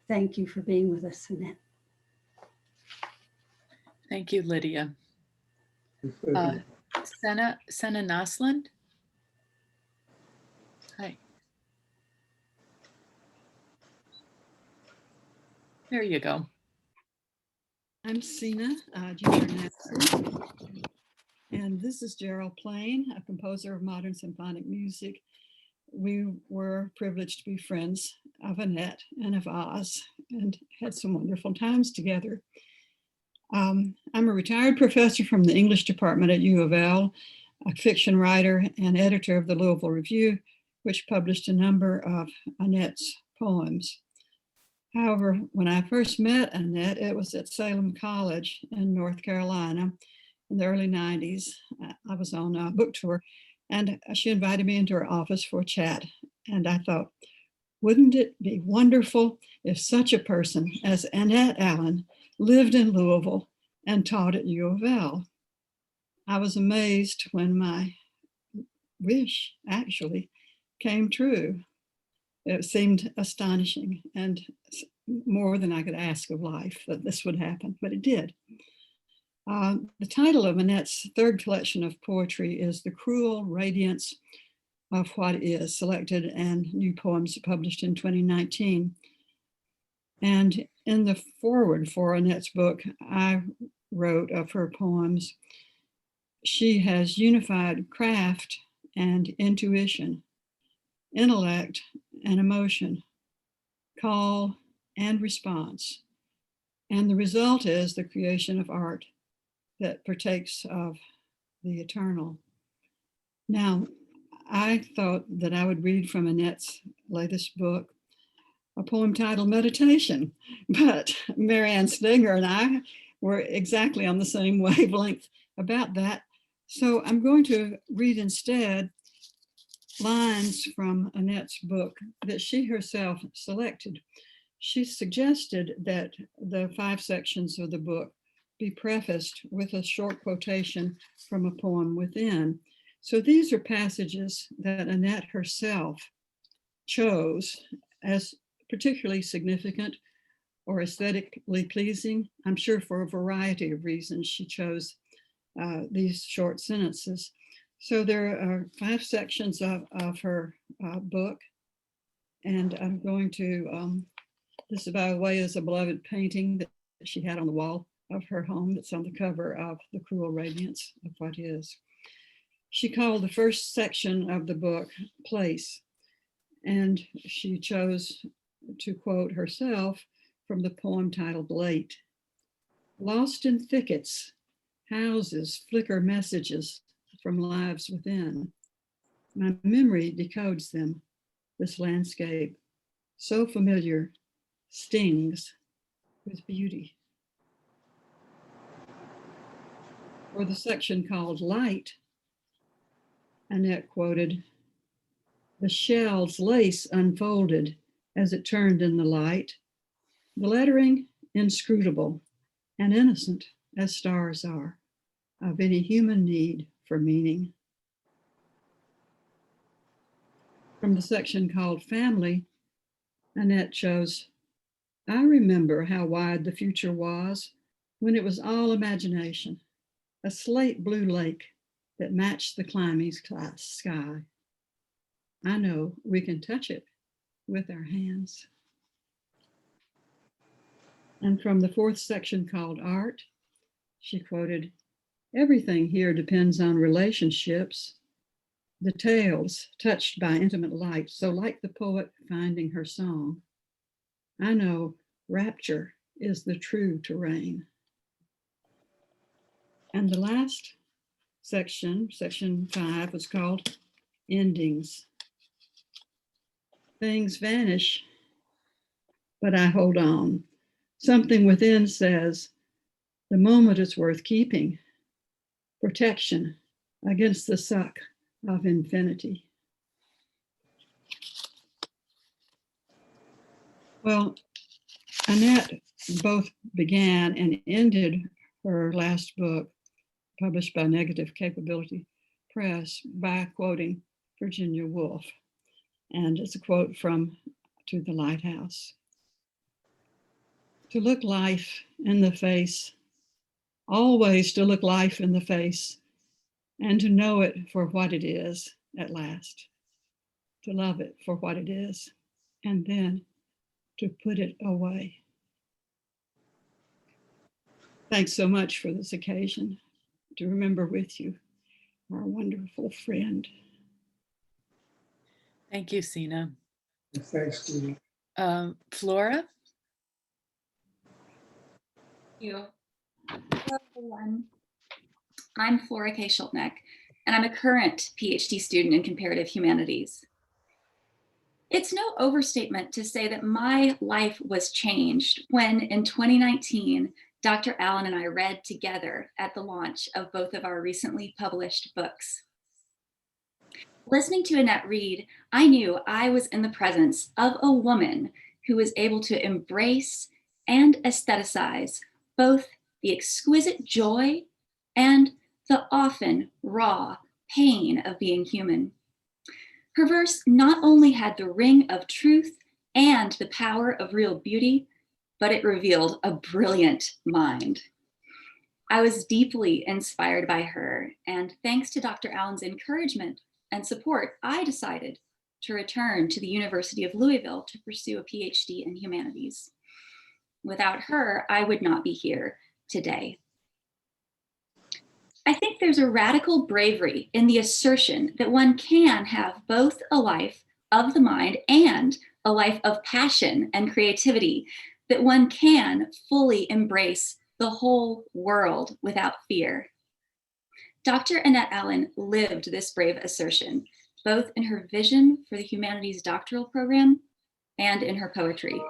Thank you for being with us, Annette. Thank you, Lydia. Senna Nasland. Hi. There you go. I'm Sina, Junior Nancy, and this is Gerald Plain, a composer of modern symphonic music. We were privileged to be friends of Annette and of Oz and had some wonderful times together. I'm a retired professor from the English department at U of L, a fiction writer and editor of the Louisville Review, which published a number of Annette's poems. However, when I first met Annette, it was at Salem College in North Carolina in the early 90s. I was on a book tour and she invited me into her office for a chat. And I thought, wouldn't it be wonderful if such a person as Annette Allen lived in Louisville and taught at U of L? I was amazed when my wish actually came true. It seemed astonishing and more than I could ask of life that this would happen, but it did. The title of Annette's third collection of poetry is The Cruel Radiance of What Is, selected and new poems published in 2019. And in the foreword for Annette's book, I wrote of her poems, she has unified craft and intuition, intellect and emotion, call and response. And the result is the creation of art that partakes of the eternal. Now, I thought that I would read from Annette's latest book, a poem titled Meditation, but Marianne Stinger and I were exactly on the same wavelength about that. So I'm going to read instead lines from Annette's book that she herself selected. She suggested that the 5 sections of the book be prefaced with a short quotation from a poem within. So these are passages that Annette herself chose as particularly significant or aesthetically pleasing. I'm sure for a variety of reasons she chose these short sentences. So there are 5 sections of her book, and I'm going to, this is by the way is a beloved painting that she had on the wall of her home that's on the cover of The Cruel Radiance of What Is. She called the first section of the book Place, And she chose to quote herself from the poem titled Late. Lost in thickets, houses flicker messages from lives within. My memory decodes them. This landscape, so familiar, stings with beauty. For the section called Light, Annette quoted, "The shell's lace unfolded as it turned in the light, the lettering inscrutable and innocent as stars are, of any human need for meaning." From the section called Family, Annette chose, "I remember how wide the future was when it was all imagination, a slate blue lake that matched the climbing sky. I know we can touch it with our hands." And from the fourth section called Art, she quoted, "Everything here depends on relationships, details touched by intimate light. So like the poet finding her song, I know rapture is the true terrain." And the last section, section 5, was called Endings. Things vanish, but I hold on. Something within says, the moment is worth keeping. Protection against the suck of infinity. Well, Annette both began and ended her last book, published by Negative Capability Press, by quoting Virginia Woolf. And it's a quote from To the Lighthouse. To look life in the face, always to look life in the face, and to know it for what it is at last, to love it for what it is, and then to put it away. Thanks so much for this occasion to remember with you our wonderful friend. Thank you, Sina. Thanks, Judy. Flora? Thank you. Hello, everyone. I'm Flora K. Schultneck, and I'm a current PhD student in comparative humanities. It's no overstatement to say that my life was changed when in 2019, Dr. Allen and I read together at the launch of both of our recently published books. Listening to Annette read, I knew I was in the presence of a woman who was able to embrace and aestheticize both the exquisite joy and the often raw pain of being human. Her verse not only had the ring of truth and the power of real beauty, but it revealed a brilliant mind. I was deeply inspired by her, and thanks to Dr. Allen's encouragement and support, I decided to return to the University of Louisville to pursue a PhD in humanities. Without her, I would not be here today. I think there's a radical bravery in the assertion that one can have both a life of the mind and a life of passion and creativity, that one can fully embrace the whole world without fear. Dr. Annette Allen lived this brave assertion, both in her vision for the humanities doctoral program and in her poetry.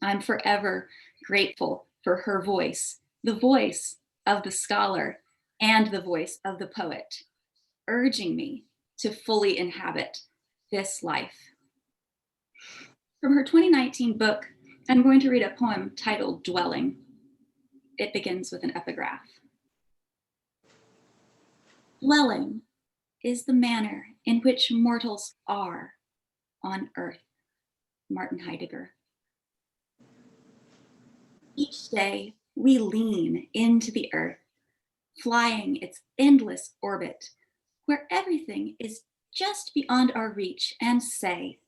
I'm forever grateful for her voice, the voice of the scholar and the voice of the poet, urging me to fully inhabit this life. From her 2019 book, I'm going to read a poem titled Dwelling. It begins with an epigraph. Dwelling is the manner in which mortals are on earth. Martin Heidegger. Each day we lean into the earth, flying its endless orbit, where everything is just beyond our reach, and say,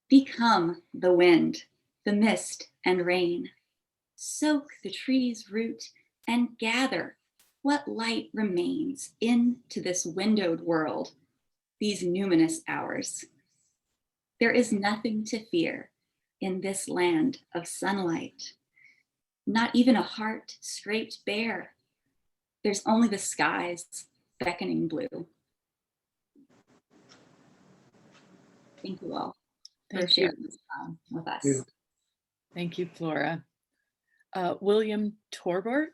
become the wind, the mist and rain, soak the tree's root and gather what light remains into this windowed world, these numinous hours. There is nothing to fear in this land of sunlight. Not even a heart scraped bare. There's only the skies beckoning blue. Thank you all for Thank you. sharing this time with us. Yeah. Thank you, Flora. William Torbert.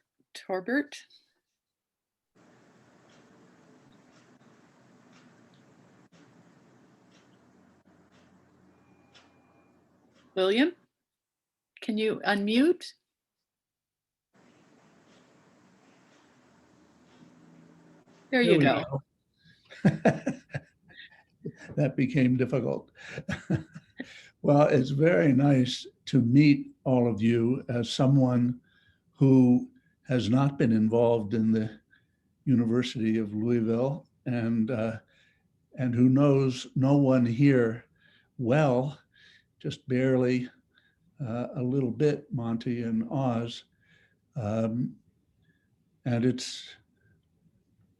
William, can you unmute? There you go. That became difficult. Well, it's very nice to meet all of you as someone who has not been involved in the University of Louisville and who knows no one here well, just barely, a little bit, Monty and Oz. And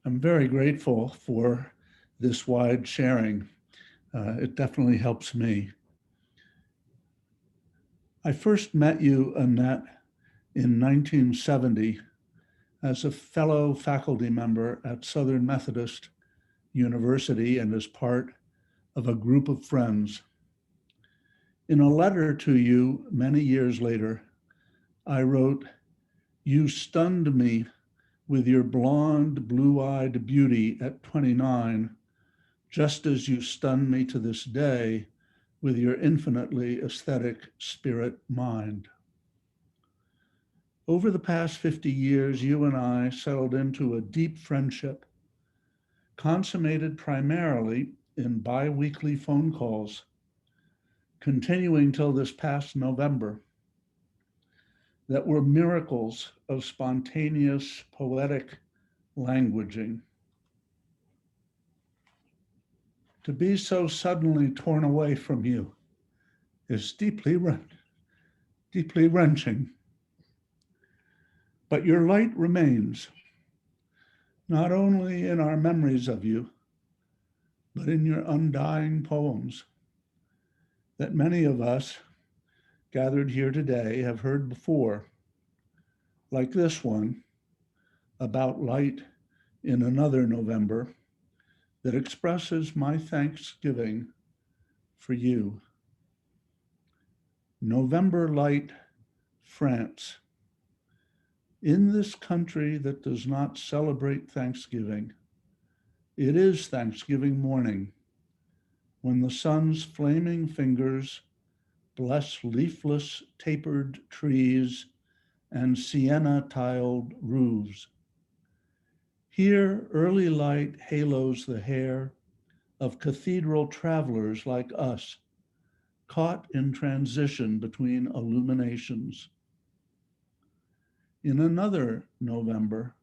I'm very grateful for this wide sharing. It definitely helps me. I first met you, Annette, in 1970 as a fellow faculty member at Southern Methodist University and as part of a group of friends. In a letter to you many years later, I wrote, "You stunned me with your blonde, blue-eyed beauty at 29, just as you stun me to this day with your infinitely aesthetic spirit mind." Over the past 50 years, you and I settled into a deep friendship, consummated primarily in bi-weekly phone calls, continuing till this past November, that were miracles of spontaneous poetic languaging. To be so suddenly torn away from you is deeply wrenching. But your light remains, not only in our memories of you, but in your undying poems that many of us gathered here today have heard before, like this one about light in another November that expresses my thanksgiving for you. November light, France. In this country that does not celebrate Thanksgiving, it is Thanksgiving morning when the sun's flaming fingers bless leafless tapered trees and sienna-tiled roofs. Here, early light halos the hair of cathedral travelers like us, caught in transition between illuminations. In another November,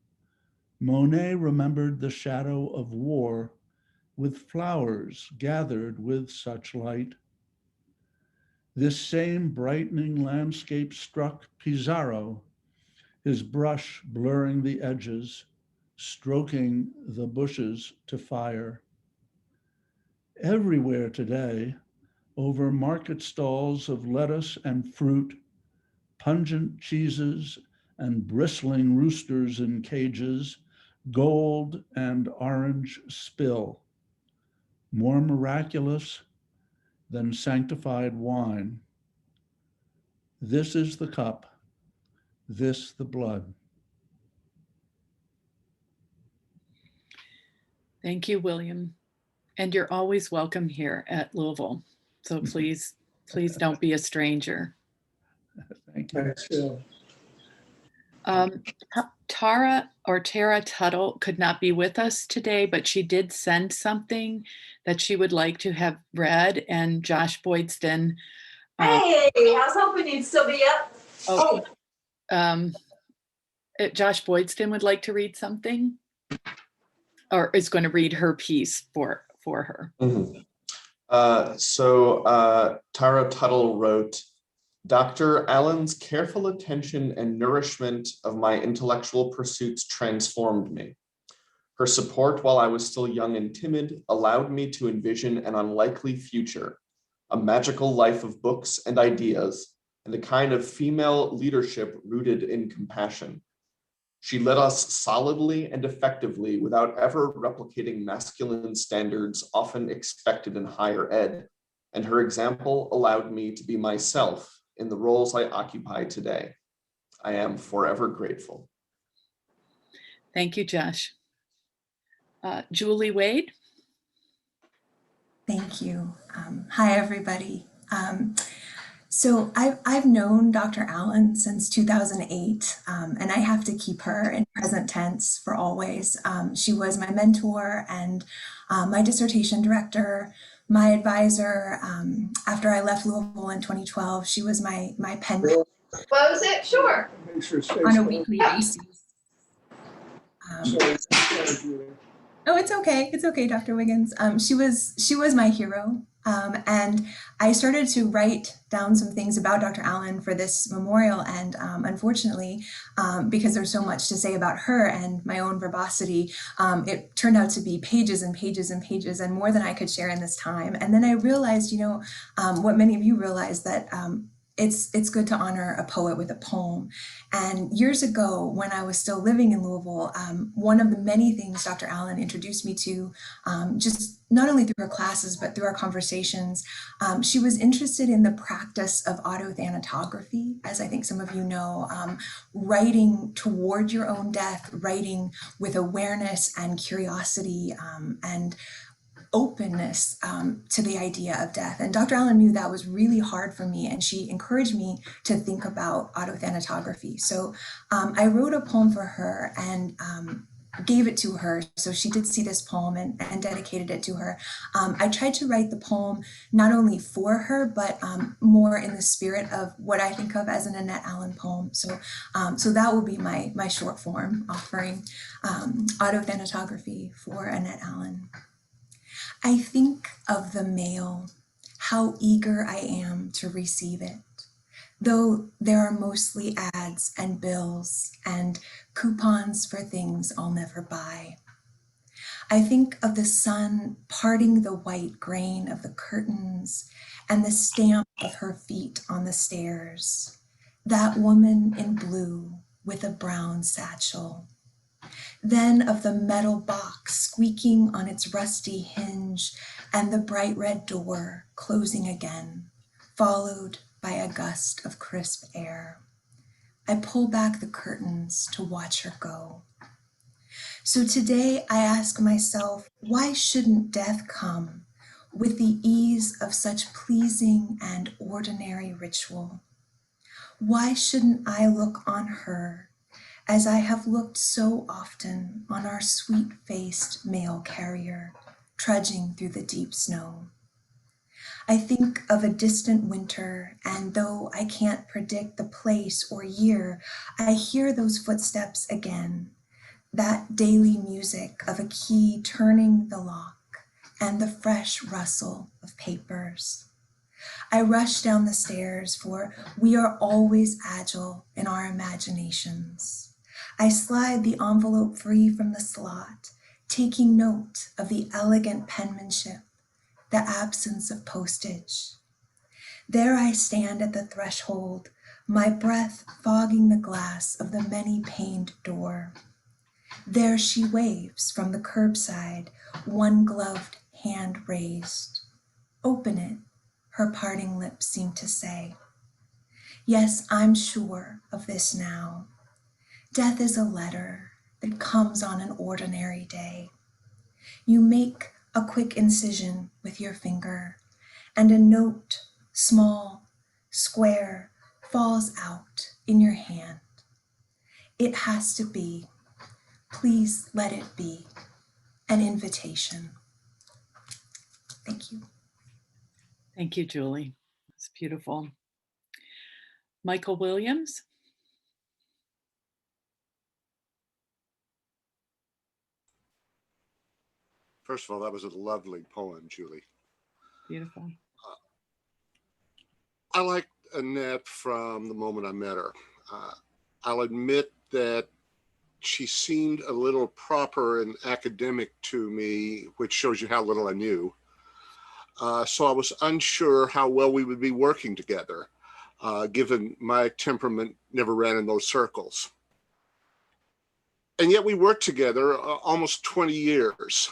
Monet remembered the shadow of war with flowers gathered with such light. This same brightening landscape struck Pissarro, his brush blurring the edges, stroking the bushes to fire. Everywhere today, over market stalls of lettuce and fruit, pungent cheeses and bristling roosters in cages, gold and orange spill, more miraculous than sanctified wine. This is the cup, this the blood. Thank you, William. And you're always welcome here at Louisville. So please don't be a stranger. Thank you. Thanks, Phil. Tara Tuttle could not be with us today, but she did send something that she would like to have read, and Josh Boydston. Hey, I was hoping you'd still be up. Josh Boydston would like to read something, or is going to read her piece for her. Mm-hmm. Tara Tuttle wrote, "Dr. Allen's careful attention and nourishment of my intellectual pursuits transformed me. Her support while I was still young and timid allowed me to envision an unlikely future, a magical life of books and ideas, and a kind of female leadership rooted in compassion. She led us solidly and effectively without ever replicating masculine standards often expected in higher ed, and her example allowed me to be myself in the roles I occupy today. I am forever grateful. Thank you, Josh. Julie Wade. Thank you. Hi, everybody. So I've known Dr. Allen since 2008, and I have to keep her in present tense for always. She was my mentor and my dissertation director, my advisor. After I left Louisville in 2012, she was my pen pal. Close it? Sure. Make sure space On a bar- weekly basis. Sorry, Julie. Oh, it's okay. It's okay, Dr. Wiggins. She was my hero. And I started to write down some things about Dr. Allen for this memorial. And unfortunately, because there's so much to say about her and my own verbosity, it turned out to be pages and pages and pages and more than I could share in this time. And then I realized, what many of you realize, that it's good to honor a poet with a poem. And years ago, when I was still living in Louisville, one of the many things Dr. Allen introduced me to, just not only through her classes, but through our conversations, she was interested in the practice of autothanatography, as I think some of you know, writing toward your own death, writing with awareness and curiosity and openness to the idea of death. And Dr. Allen knew that was really hard for me, and she encouraged me to think about autothanatography. So I wrote a poem for her and gave it to her. So she did see this poem and dedicated it to her. I tried to write the poem not only for her, but more in the spirit of what I think of as an Annette Allen poem. So that will be my short form offering, autothanatography for Annette Allen. I think of the mail, how eager I am to receive it, though there are mostly ads and bills and coupons for things I'll never buy. I think of the sun parting the white grain of the curtains and the stamp of her feet on the stairs, that woman in blue with a brown satchel. Then of the metal box squeaking on its rusty hinge and the bright red door closing again, followed by a gust of crisp air. I pull back the curtains to watch her go. So today I ask myself, why shouldn't death come with the ease of such pleasing and ordinary ritual? Why shouldn't I look on her as I have looked so often on our sweet-faced mail carrier trudging through the deep snow? I think of a distant winter, and though I can't predict the place or year, I hear those footsteps again, that daily music of a key turning the lock and the fresh rustle of papers. I rush down the stairs, for we are always agile in our imaginations. I slide the envelope free from the slot, taking note of the elegant penmanship, the absence of postage. There I stand at the threshold, my breath fogging the glass of the many-paned door. There she waves from the curbside, one gloved hand raised. Open it, her parting lips seem to say. Yes, I'm sure of this now. Death is a letter that comes on an ordinary day. You make a quick incision with your finger, and a note, small, square, falls out in your hand. It has to be, please let it be, an invitation. Thank you. Thank you, Julie. It's beautiful. Michael Williams. First of all, that was a lovely poem, Julie. Beautiful. I liked Annette from the moment I met her. I'll admit that she seemed a little proper and academic to me, which shows you how little I knew. So I was unsure how well we would be working together, given my temperament never ran in those circles. And yet we worked together almost 20 years.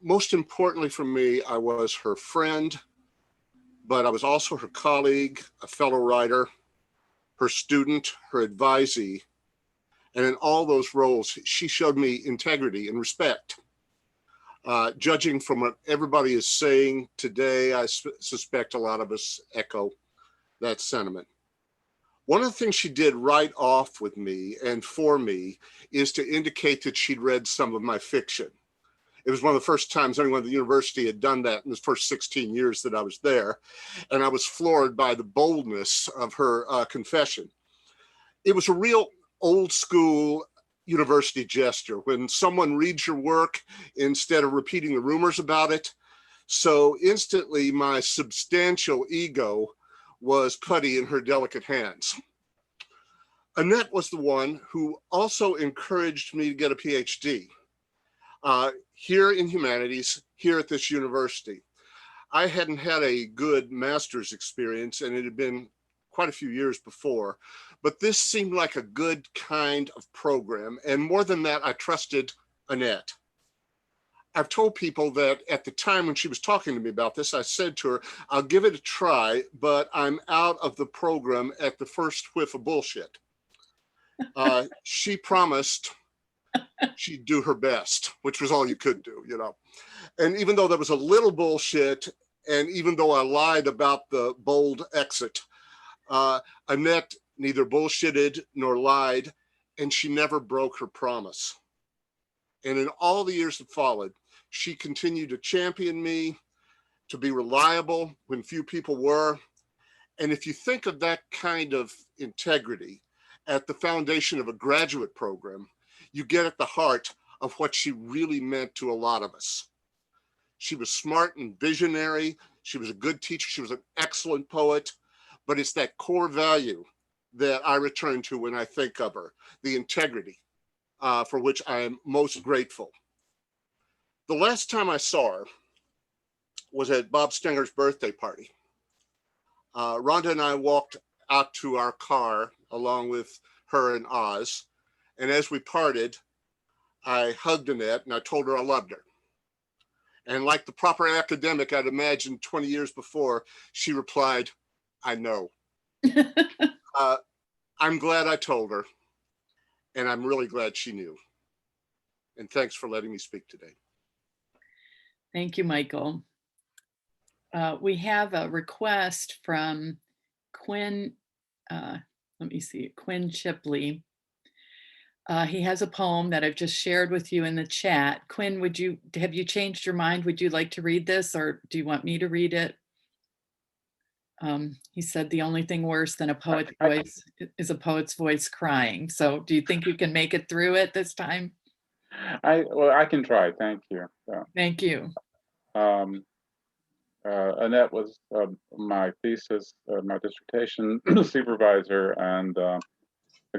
Most importantly for me, I was her friend, but I was also her colleague, a fellow writer, her student, her advisee. And in all those roles, she showed me integrity and respect. Judging from what everybody is saying today, I suspect a lot of us echo that sentiment. One of the things she did right off with me and for me is to indicate that she'd read some of my fiction. It was one of the first times anyone at the university had done that in the first 16 years that I was there. And I was floored by the boldness of her confession. It was a real old school university gesture when someone reads your work instead of repeating the rumors about it. So instantly my substantial ego was putty in her delicate hands. Annette was the one who also encouraged me to get a PhD here in humanities, here at this university. I hadn't had a good master's experience, and it had been quite a few years before, but this seemed like a good kind of program. And more than that, I trusted Annette. I've told people that at the time when she was talking to me about this, I said to her, I'll give it a try, but I'm out of the program at the first whiff of bullshit. She promised she'd do her best, which was all you could do, you know. And even though there was a little bullshit, and even though I lied about the bold exit, Annette neither bullshitted nor lied, and she never broke her promise. And in all the years that followed, she continued to champion me, to be reliable when few people were. And if you think of that kind of integrity at the foundation of a graduate program, you get at the heart of what she really meant to a lot of us. She was smart and visionary. She was a good teacher. She was an excellent poet, but it's that core value that I return to when I think of her, the integrity, for which I am most grateful. The last time I saw her was at Bob Stenger's birthday party. Rhonda and I walked out to our car along with her and Oz. And as we parted, I hugged Annette and I told her I loved her. And like the proper academic I'd imagined 20 years before, she replied, I know. I'm glad I told her, and I'm really glad she knew. And thanks for letting me speak today. Thank you, Michael. We have a request from Quinn, Quinn Chipley. He has a poem that I've just shared with you in the chat. Quinn, have you changed your mind? Would you like to read this, or do you want me to read it? He said the only thing worse than a poet's voice is a poet's voice crying. So do you think you can make it through it this time? Well, I can try. Thank you. Thank you. Annette was my thesis, my dissertation supervisor, and a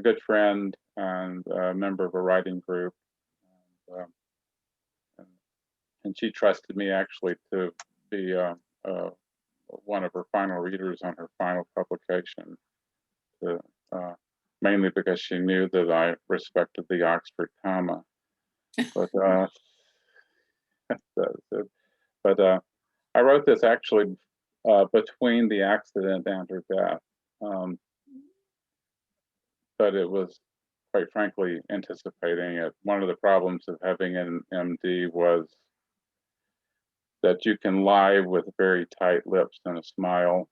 good friend and a member of a writing group. And she trusted me actually to be one of her final readers on her final publication, mainly because she knew that I respected the Oxford comma. But I wrote this actually between the accident and her death. But it was, quite frankly, anticipating it. One of the problems of having an MD was that you can lie with very tight lips and a smile,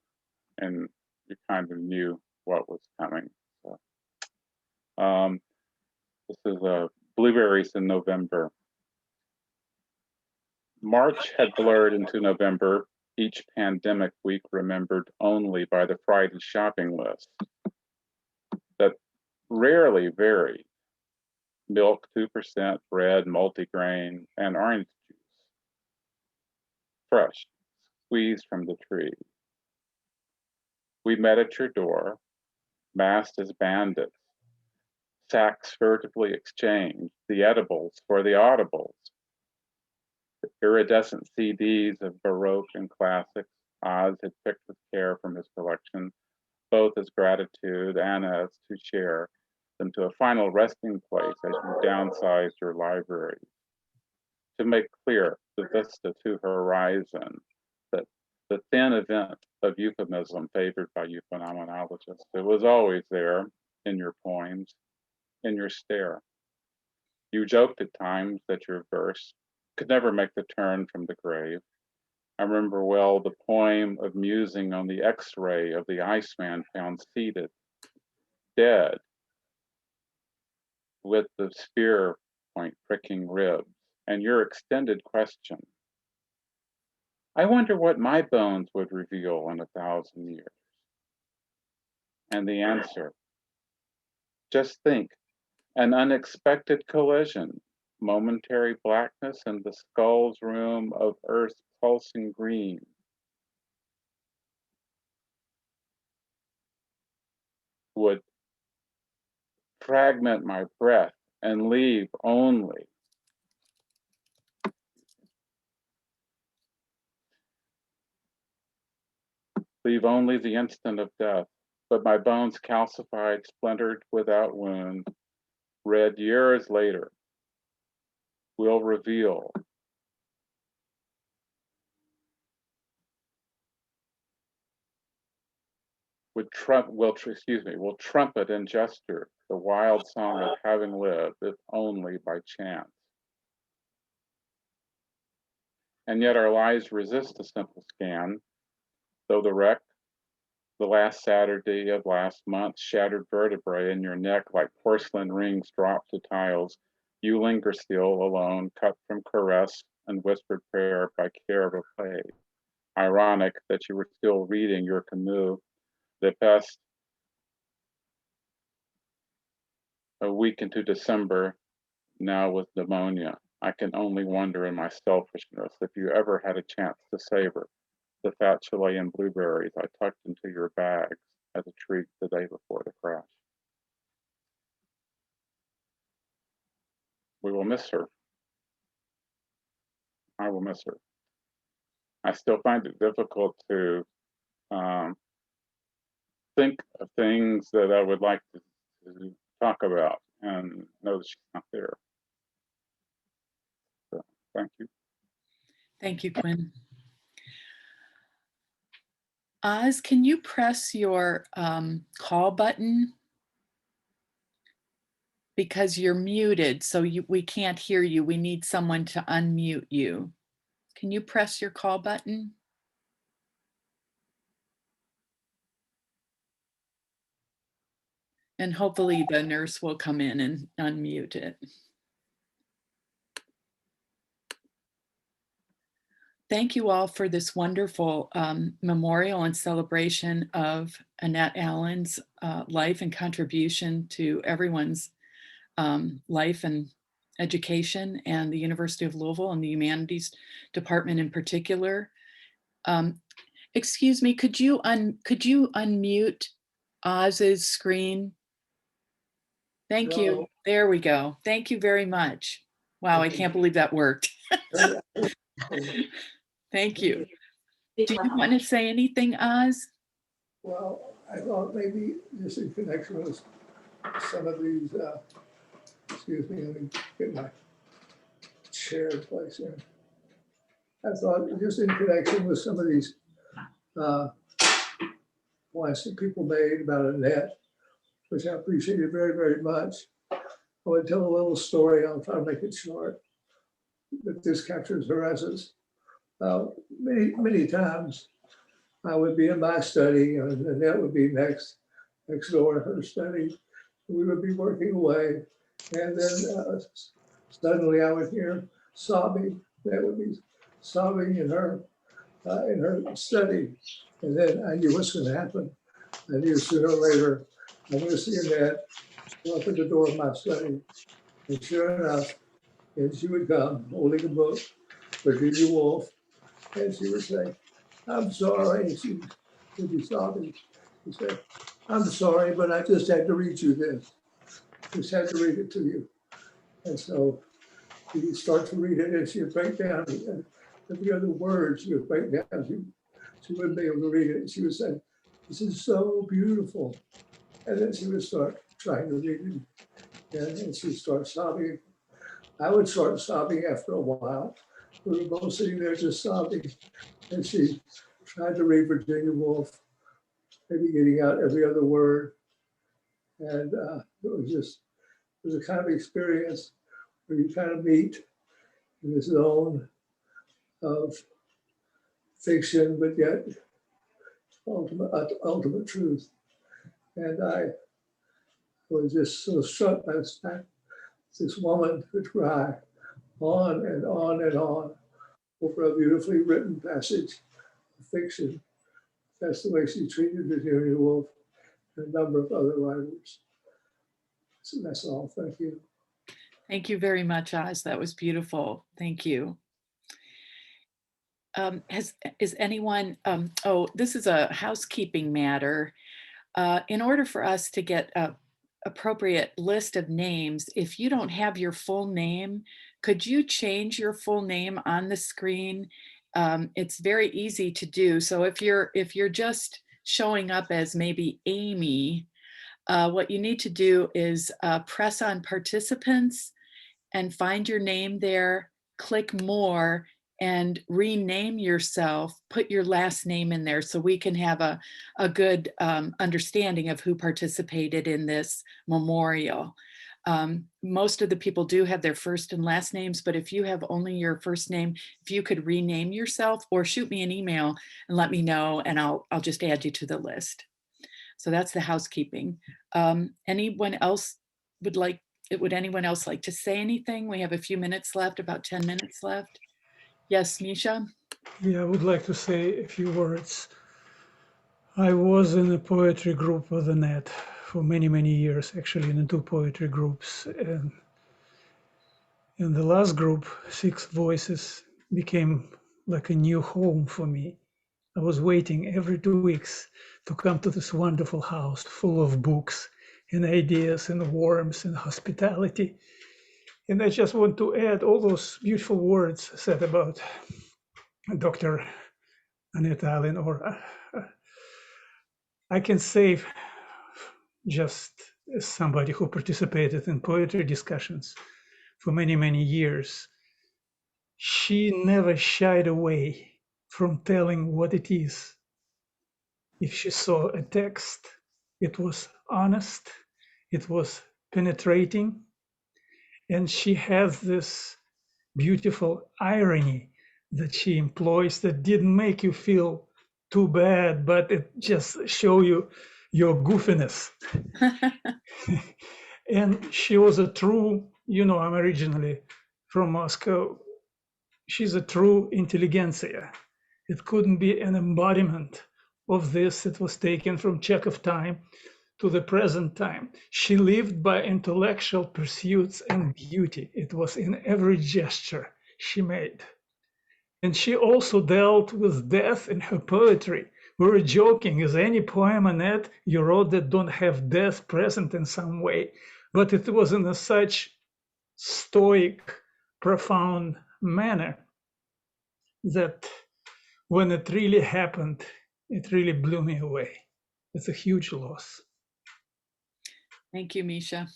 and you kind of knew what was coming. So, this is Blueberries in November. March had blurred into November, each pandemic week remembered only by the Friday shopping list that rarely varied. Milk 2%, bread, multigrain, and orange juice. Fresh, squeezed from the tree. We met at your door, masked as bandits. Sacks furtively exchanged, the edibles for the audibles. iridescent CDs of Baroque and classics Oz had picked with care from his collection, both as gratitude and as to share them to a final resting place as you downsized your library. To make clear the vista to horizon, that the thin event of euphemism favored by you phenomenologists, it was always there in your poems, in your stare. You joked at times that your verse could never make the turn from the grave. I remember well the poem of musing on the X-ray of the Iceman found seated, dead, with the spear point pricking ribs, and your extended question. I wonder what my bones would reveal in 1,000 years. And the answer, just think, an unexpected collision, momentary blackness in the skull's room of Earth's pulsing green. Would fragment my breath and leave only the instant of death, but my bones calcified, splintered without wound, red years later, will reveal will trumpet and gesture the wild song of having lived, if only by chance. And yet our lives resist a simple scan, though the wreck, the last Saturday of last month, shattered vertebrae in your neck like porcelain rings dropped to tiles, you linger still alone, cut from caress and whispered prayer by care of a play. Ironic that you were still reading your Camus, the past a week into December, now with pneumonia. I can only wonder in my selfishness if you ever had a chance to savor the fat Chilean blueberries I tucked into your bags as a treat the day before the crash. We will miss her. I will miss her. I still find it difficult to think of things that I would like to talk about and know that she's not there. So, thank you. Thank you, Quinn. Oz, can you press your call button? Because you're muted, so we can't hear you. We need someone to unmute you. Can you press your call button? And hopefully the nurse will come in and unmute it. Thank you all for this wonderful memorial and celebration of Annette Allen's life and contribution to everyone's life and education, and the University of Louisville and the Humanities Department in particular. Excuse me, could you unmute Oz's screen? Thank you. There we go. Thank you very much. Wow, I can't believe that worked. Thank you. Do you want to say anything, Oz? Well, I thought maybe just in connection with some of these, excuse me, let me get my chair in place here. I thought just in connection with some of these points that people made about Annette, which I appreciated very, very much. I want to tell a little story. I'll try to make it short, but this captures her essence. Many times I would be in my study and Annette would be next door in her study. We would be working away, and then suddenly I would hear sobbing. That would be sobbing in her study, and then I knew what's going to happen. I knew sooner or later I'm going to see Annette walk at the door of my study, and sure enough, and she would come holding a book, Virginia Woolf, and she would say, "I'm sorry," and she would be sobbing. She said, "I'm sorry, but I just had to read you this. Just had to read it to you." And so She'd start to read it and she'd break down every other word. She would break down. She wouldn't be able to read it. She would say, "This is so beautiful." And then she would start trying to read it. And she'd start sobbing. I would start sobbing after a while. We were both sitting there just sobbing. And she tried to read Virginia Woolf, maybe getting out every other word. And it was a kind of experience where you kind of meet in this zone of fiction, but yet ultimate truth. And I was just so struck by the fact this woman could cry on and on and on over a beautifully written passage of fiction. That's the way she treated Virginia Woolf and a number of other writers. So that's all. Thank you. Thank you very much, Oz. That was beautiful. Thank you. Is anyone, oh, this is a housekeeping matter. In order for us to get a appropriate list of names, if you don't have your full name, could you change your full name on the screen? It's very easy to do. So if you're just showing up as maybe Amy, what you need to do is press on participants and find your name there, click more, and rename yourself, put your last name in there so we can have a good understanding of who participated in this memorial. Most of the people do have their first and last names, but if you have only your first name, if you could rename yourself or shoot me an email and let me know, and I'll just add you to the list. So that's the housekeeping. Anyone else would anyone else like to say anything? We have a few minutes left, about 10 minutes left. Yes, Misha? Yeah, I would like to say a few words. I was in a poetry group with Annette for many, many years, actually in the 2 poetry groups. And in the last group, 6 Voices became like a new home for me. I was waiting every 2 weeks to come to this wonderful house full of books and ideas and warmth and hospitality. And I just want to add all those beautiful words said about Dr. Annette Allen, or I can say just as somebody who participated in poetry discussions for many, many years, she never shied away from telling what it is. If she saw a text, it was honest, it was penetrating, and she has this beautiful irony that she employs that didn't make you feel too bad, but it just show you your goofiness. And she was a true, I'm originally from Moscow. She's a true intelligentsia. It couldn't be an embodiment of this. It was taken from Chekhov time to the present time. She lived by intellectual pursuits and beauty. It was in every gesture she made. And she also dealt with death in her poetry. We were joking, is any poem, Annette, you wrote that don't have death present in some way? But it was in a such stoic, profound manner that when it really happened, it really blew me away. It's a huge loss. Thank you, Misha.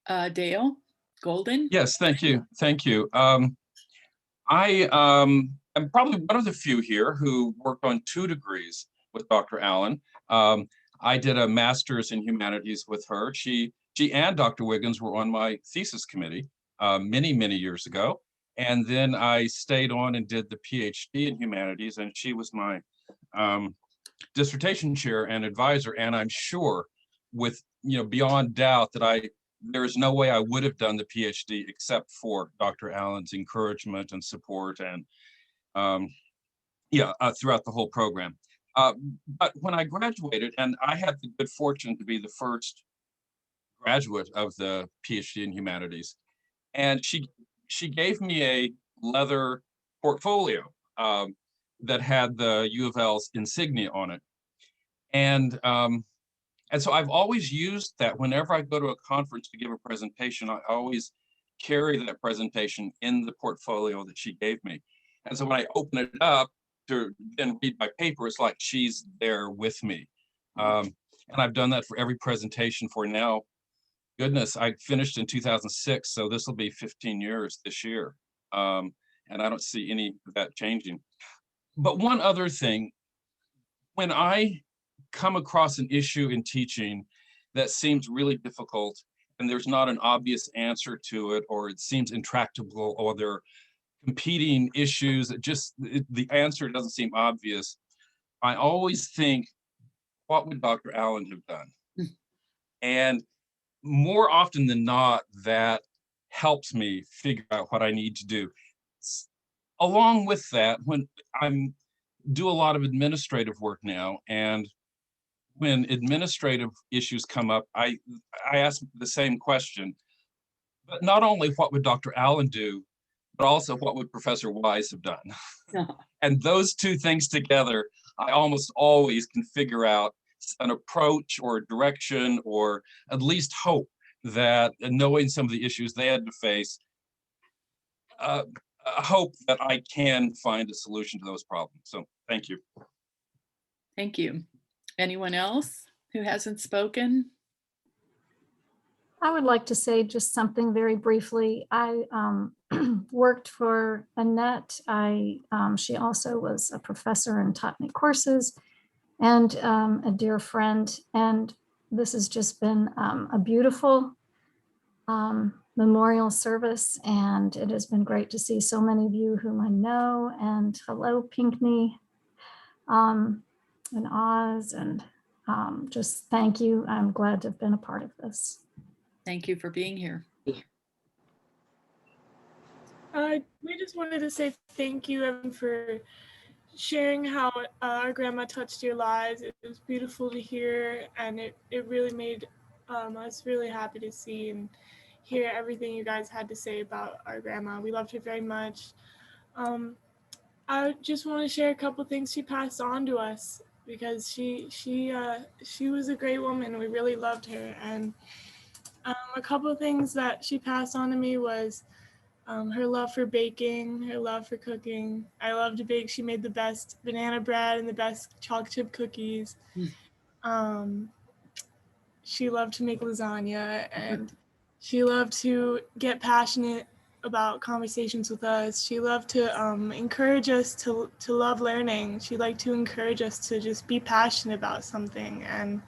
Dale Golden? Yes, thank you. Thank you. I am probably one of the few here who worked on 2 degrees with Dr. Allen. I did a master's in humanities with her. She and Dr. Wiggins were on my thesis committee many, many years ago. And then I stayed on and did the PhD in humanities, and she was my dissertation chair and advisor. And I'm sure with, beyond doubt that there is no way I would have done the PhD except for Dr. Allen's encouragement and support and throughout the whole program. But when I graduated, and I had the good fortune to be the first graduate of the PhD in humanities, and she gave me a leather portfolio that had the U of L's insignia on it. And so I've always used that whenever I go to a conference to give a presentation. I always carry that presentation in the portfolio that she gave me. And so when I open it up to then read my paper, it's like she's there with me. And I've done that for every presentation for now. Goodness, I finished in 2006, so this will be 15 years this year. And I don't see any of that changing. But one other thing, when I come across an issue in teaching that seems really difficult and there's not an obvious answer to it, or it seems intractable, or there are competing issues that just the answer doesn't seem obvious, I always think, what would Dr. Allen have done? And more often than not, that helps me figure out what I need to do. Along with that, when I'm do a lot of administrative work now, and when administrative issues come up, I ask the same question, but not only what would Dr. Allen do, but also what would Professor Wise have done? And those two things together, I almost always can figure out an approach or direction, or at least hope that, knowing some of the issues they had to face, hope that I can find a solution to those problems. So thank you. Thank you. Anyone else who hasn't spoken? I would like to say just something very briefly. I worked for Annette. She also was a professor and taught me courses, and a dear friend. And this has just been a beautiful memorial service, and it has been great to see so many of you whom I know. And hello, Pinckney, and Oz, and just thank you. I'm glad to have been a part of this. Thank you for being here. We just wanted to say thank you, Evan, for sharing how our grandma touched your lives. It was beautiful to hear, and it really made us really happy to see and hear everything you guys had to say about our grandma. We loved her very much. I just want to share a couple things she passed on to us, because she was a great woman. We really loved her, and a couple of things that she passed on to me was her love for baking, her love for cooking. I love to bake. She made the best banana bread and the best chocolate chip cookies. She loved to make lasagna, and she loved to get passionate about conversations with us. She loved to encourage us to love learning. She liked to encourage us to just be passionate about something. And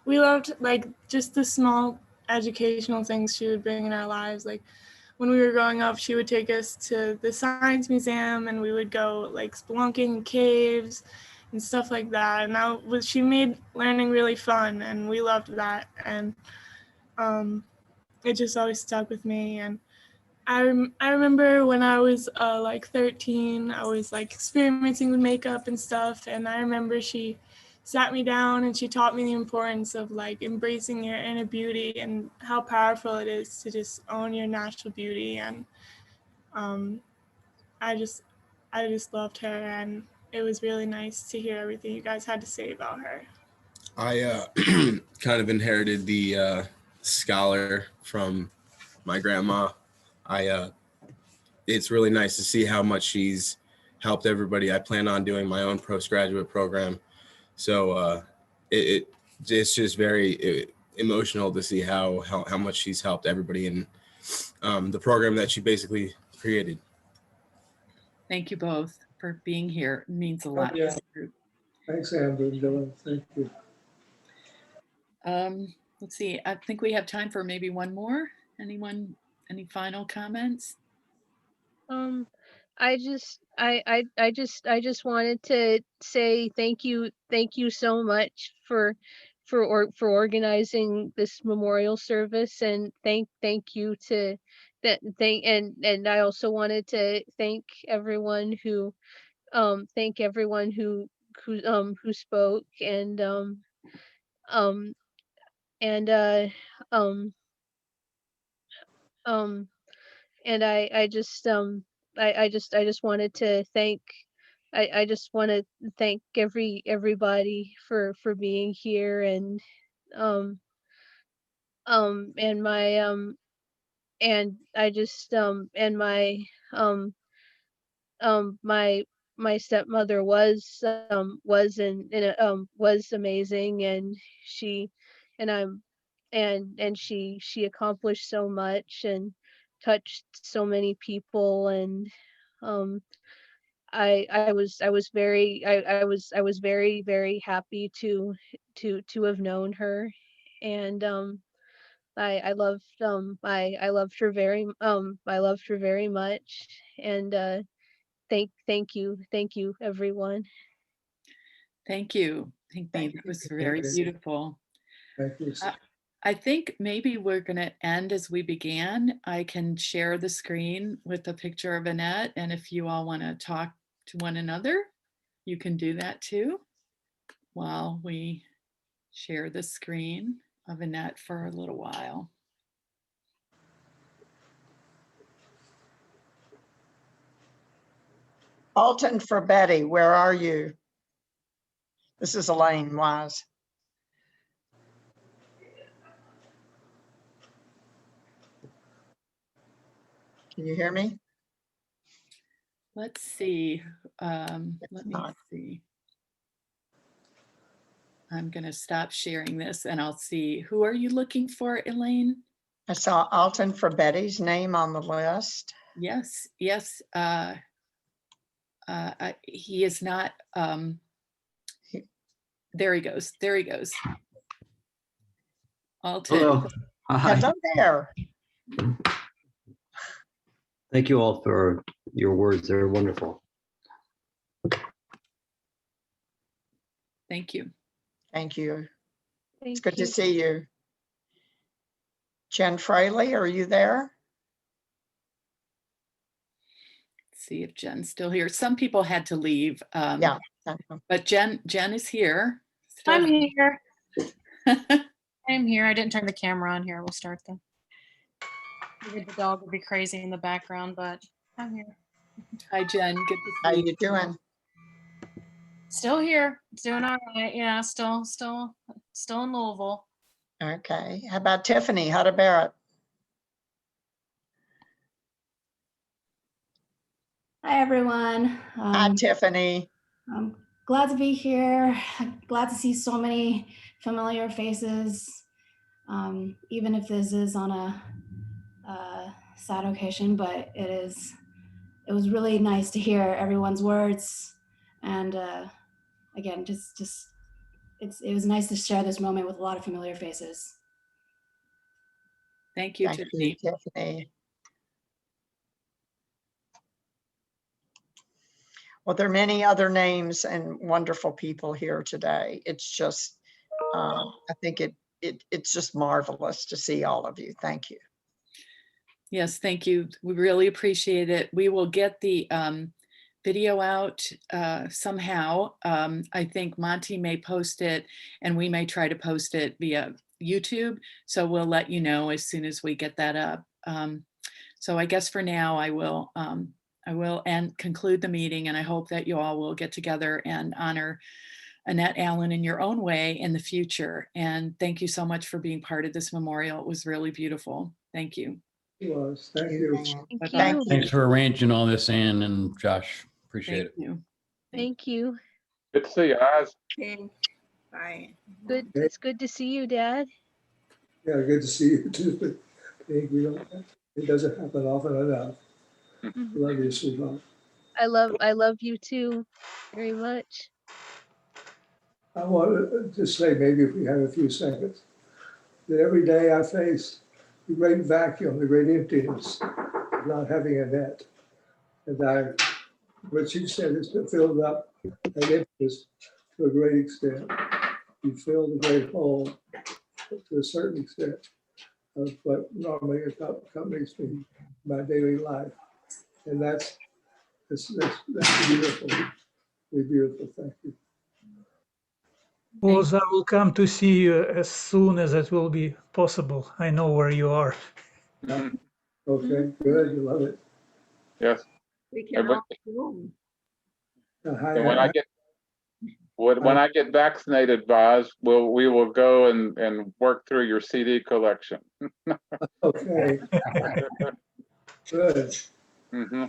we loved like just the small educational things she would bring in our lives. Like when we were growing up, she would take us to the science museum, and we would go like spelunking in caves and stuff like that. And she made learning really fun, and we loved that. And it just always stuck with me. And I remember when I was like 13, I was like experimenting with makeup and stuff. And I remember she sat me down and she taught me the importance of like embracing your inner beauty and how powerful it is to just own your natural beauty. And I just loved her, and it was really nice to hear everything you guys had to say about her. I kind of inherited the scholar from my grandma. It's really nice to see how much she's helped everybody. I plan on doing my own postgraduate program. So it's just very emotional to see how much she's helped everybody in the program that she basically created. Thank you both for being here. It means a lot. Yeah. Thanks, Amber and Dylan. Thank you. Let's see. I think we have time for maybe one more. Anyone? Any final comments? I just wanted to say thank you so much for organizing this memorial service, and thank you to that thank and I also wanted to thank everyone who who spoke, and and and I just wanted to thank I just want to thank everybody for being here, and um and my and I just and my stepmother was amazing, and she and I'm and she accomplished so much and touched so many people, and um I was very happy to have known her, and I loved her very much, and thank you everyone. Thank you. Thank me. That was very beautiful. Thank you. I think maybe we're going to end as we began. I can share the screen with a picture of Annette, and if you all want to talk to one another, you can do that too while we share the screen of Annette for a little while. Alton for Betty, where are you? This is Elaine Wise. Can you hear me? Let's see. Let me see. I'm going to stop sharing this and I'll see. Who are you looking for, Elaine? I saw Alton for Betty's name on the list. Yes, yes. He is not. There he goes. There he goes. Alton. Hello. Hi. Hello there. Thank you all for your words. They're wonderful. Thank you. Thank you. It's Thank good to you. see you. Jen Fraley, are you there? Let's see if Jen's still here. Some people had to leave. Yeah. But Jen is here. Still I'm here. I'm here. I didn't turn the camera on here. We'll start then. Maybe the dog would be crazy in the background, but I'm here. Hi, Jen. Good to see you. How you doing? Still here. Doing all right. Yeah, still in Louisville. Okay. How about Tiffany Hutter Barrett? Hi, everyone. Hi, Tiffany. I'm glad to be here. Glad to see so many familiar faces, even if this is on a sad occasion, but it was really nice to hear everyone's words. And again, it was nice to share this moment with a lot of familiar faces. Thank you, Thank Tiffany. you, Tiffany. Well, there are many other names and wonderful people here today. It's just, I think it's just marvelous to see all of you. Thank you. Yes, thank you. We really appreciate it. We will get the video out somehow. I think Monty may post it and we may try to post it via YouTube. So we'll let you know as soon as we get that up. So I guess for now I will conclude the meeting, and I hope that you all will get together and honor Annette Allen in your own way in the future. And thank you so much for being part of this memorial. It was really beautiful. Thank you. It was. Thank you. Thank you. Thanks for arranging all this, Ann and Josh. Appreciate it. Thank you. Thank you. Good to see you, Oz. Okay. Bye. Good. It's good to see you, Dad. Yeah, good to see you too. It doesn't happen often enough. Love you, sweetheart. I love you too, very much. I want to say, maybe if we have a few seconds, that every day I face the great vacuum, the great emptiness of not having Annette. And what you said has been filled up that emptiness to a great extent. You fill the great hole to a certain extent of what normally accompanies me in my daily life. And that's beautiful. Really beautiful. Thank you. Oz, I will come to see you as soon as it will be possible. I know where you are. Okay, good. You love it. Yes. We can when- all Zoom. And when I get When I get vaccinated, Boz, we will go and work through your CD collection. Okay, good. Mm-hmm.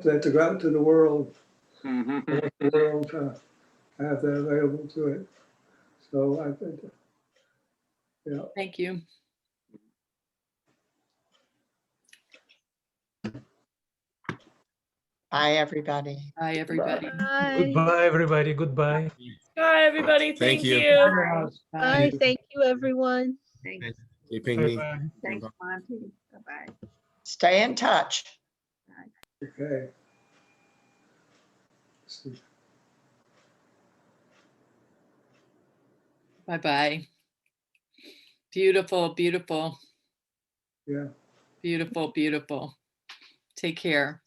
That to go out to the world, Mm-hmm. I want the world to have that available to it. So I think, yeah. Thank you. Bye, everybody. Bye, everybody. Bye. Goodbye, everybody. Goodbye. Bye, everybody. Thank Thank you. you. Bye. Thank you, everyone. You ping me. Bye-bye. Thanks, Monty. Bye-bye. Stay in touch. Okay. Let's see. Bye-bye. Beautiful, beautiful, Yeah. beautiful, beautiful. Take care.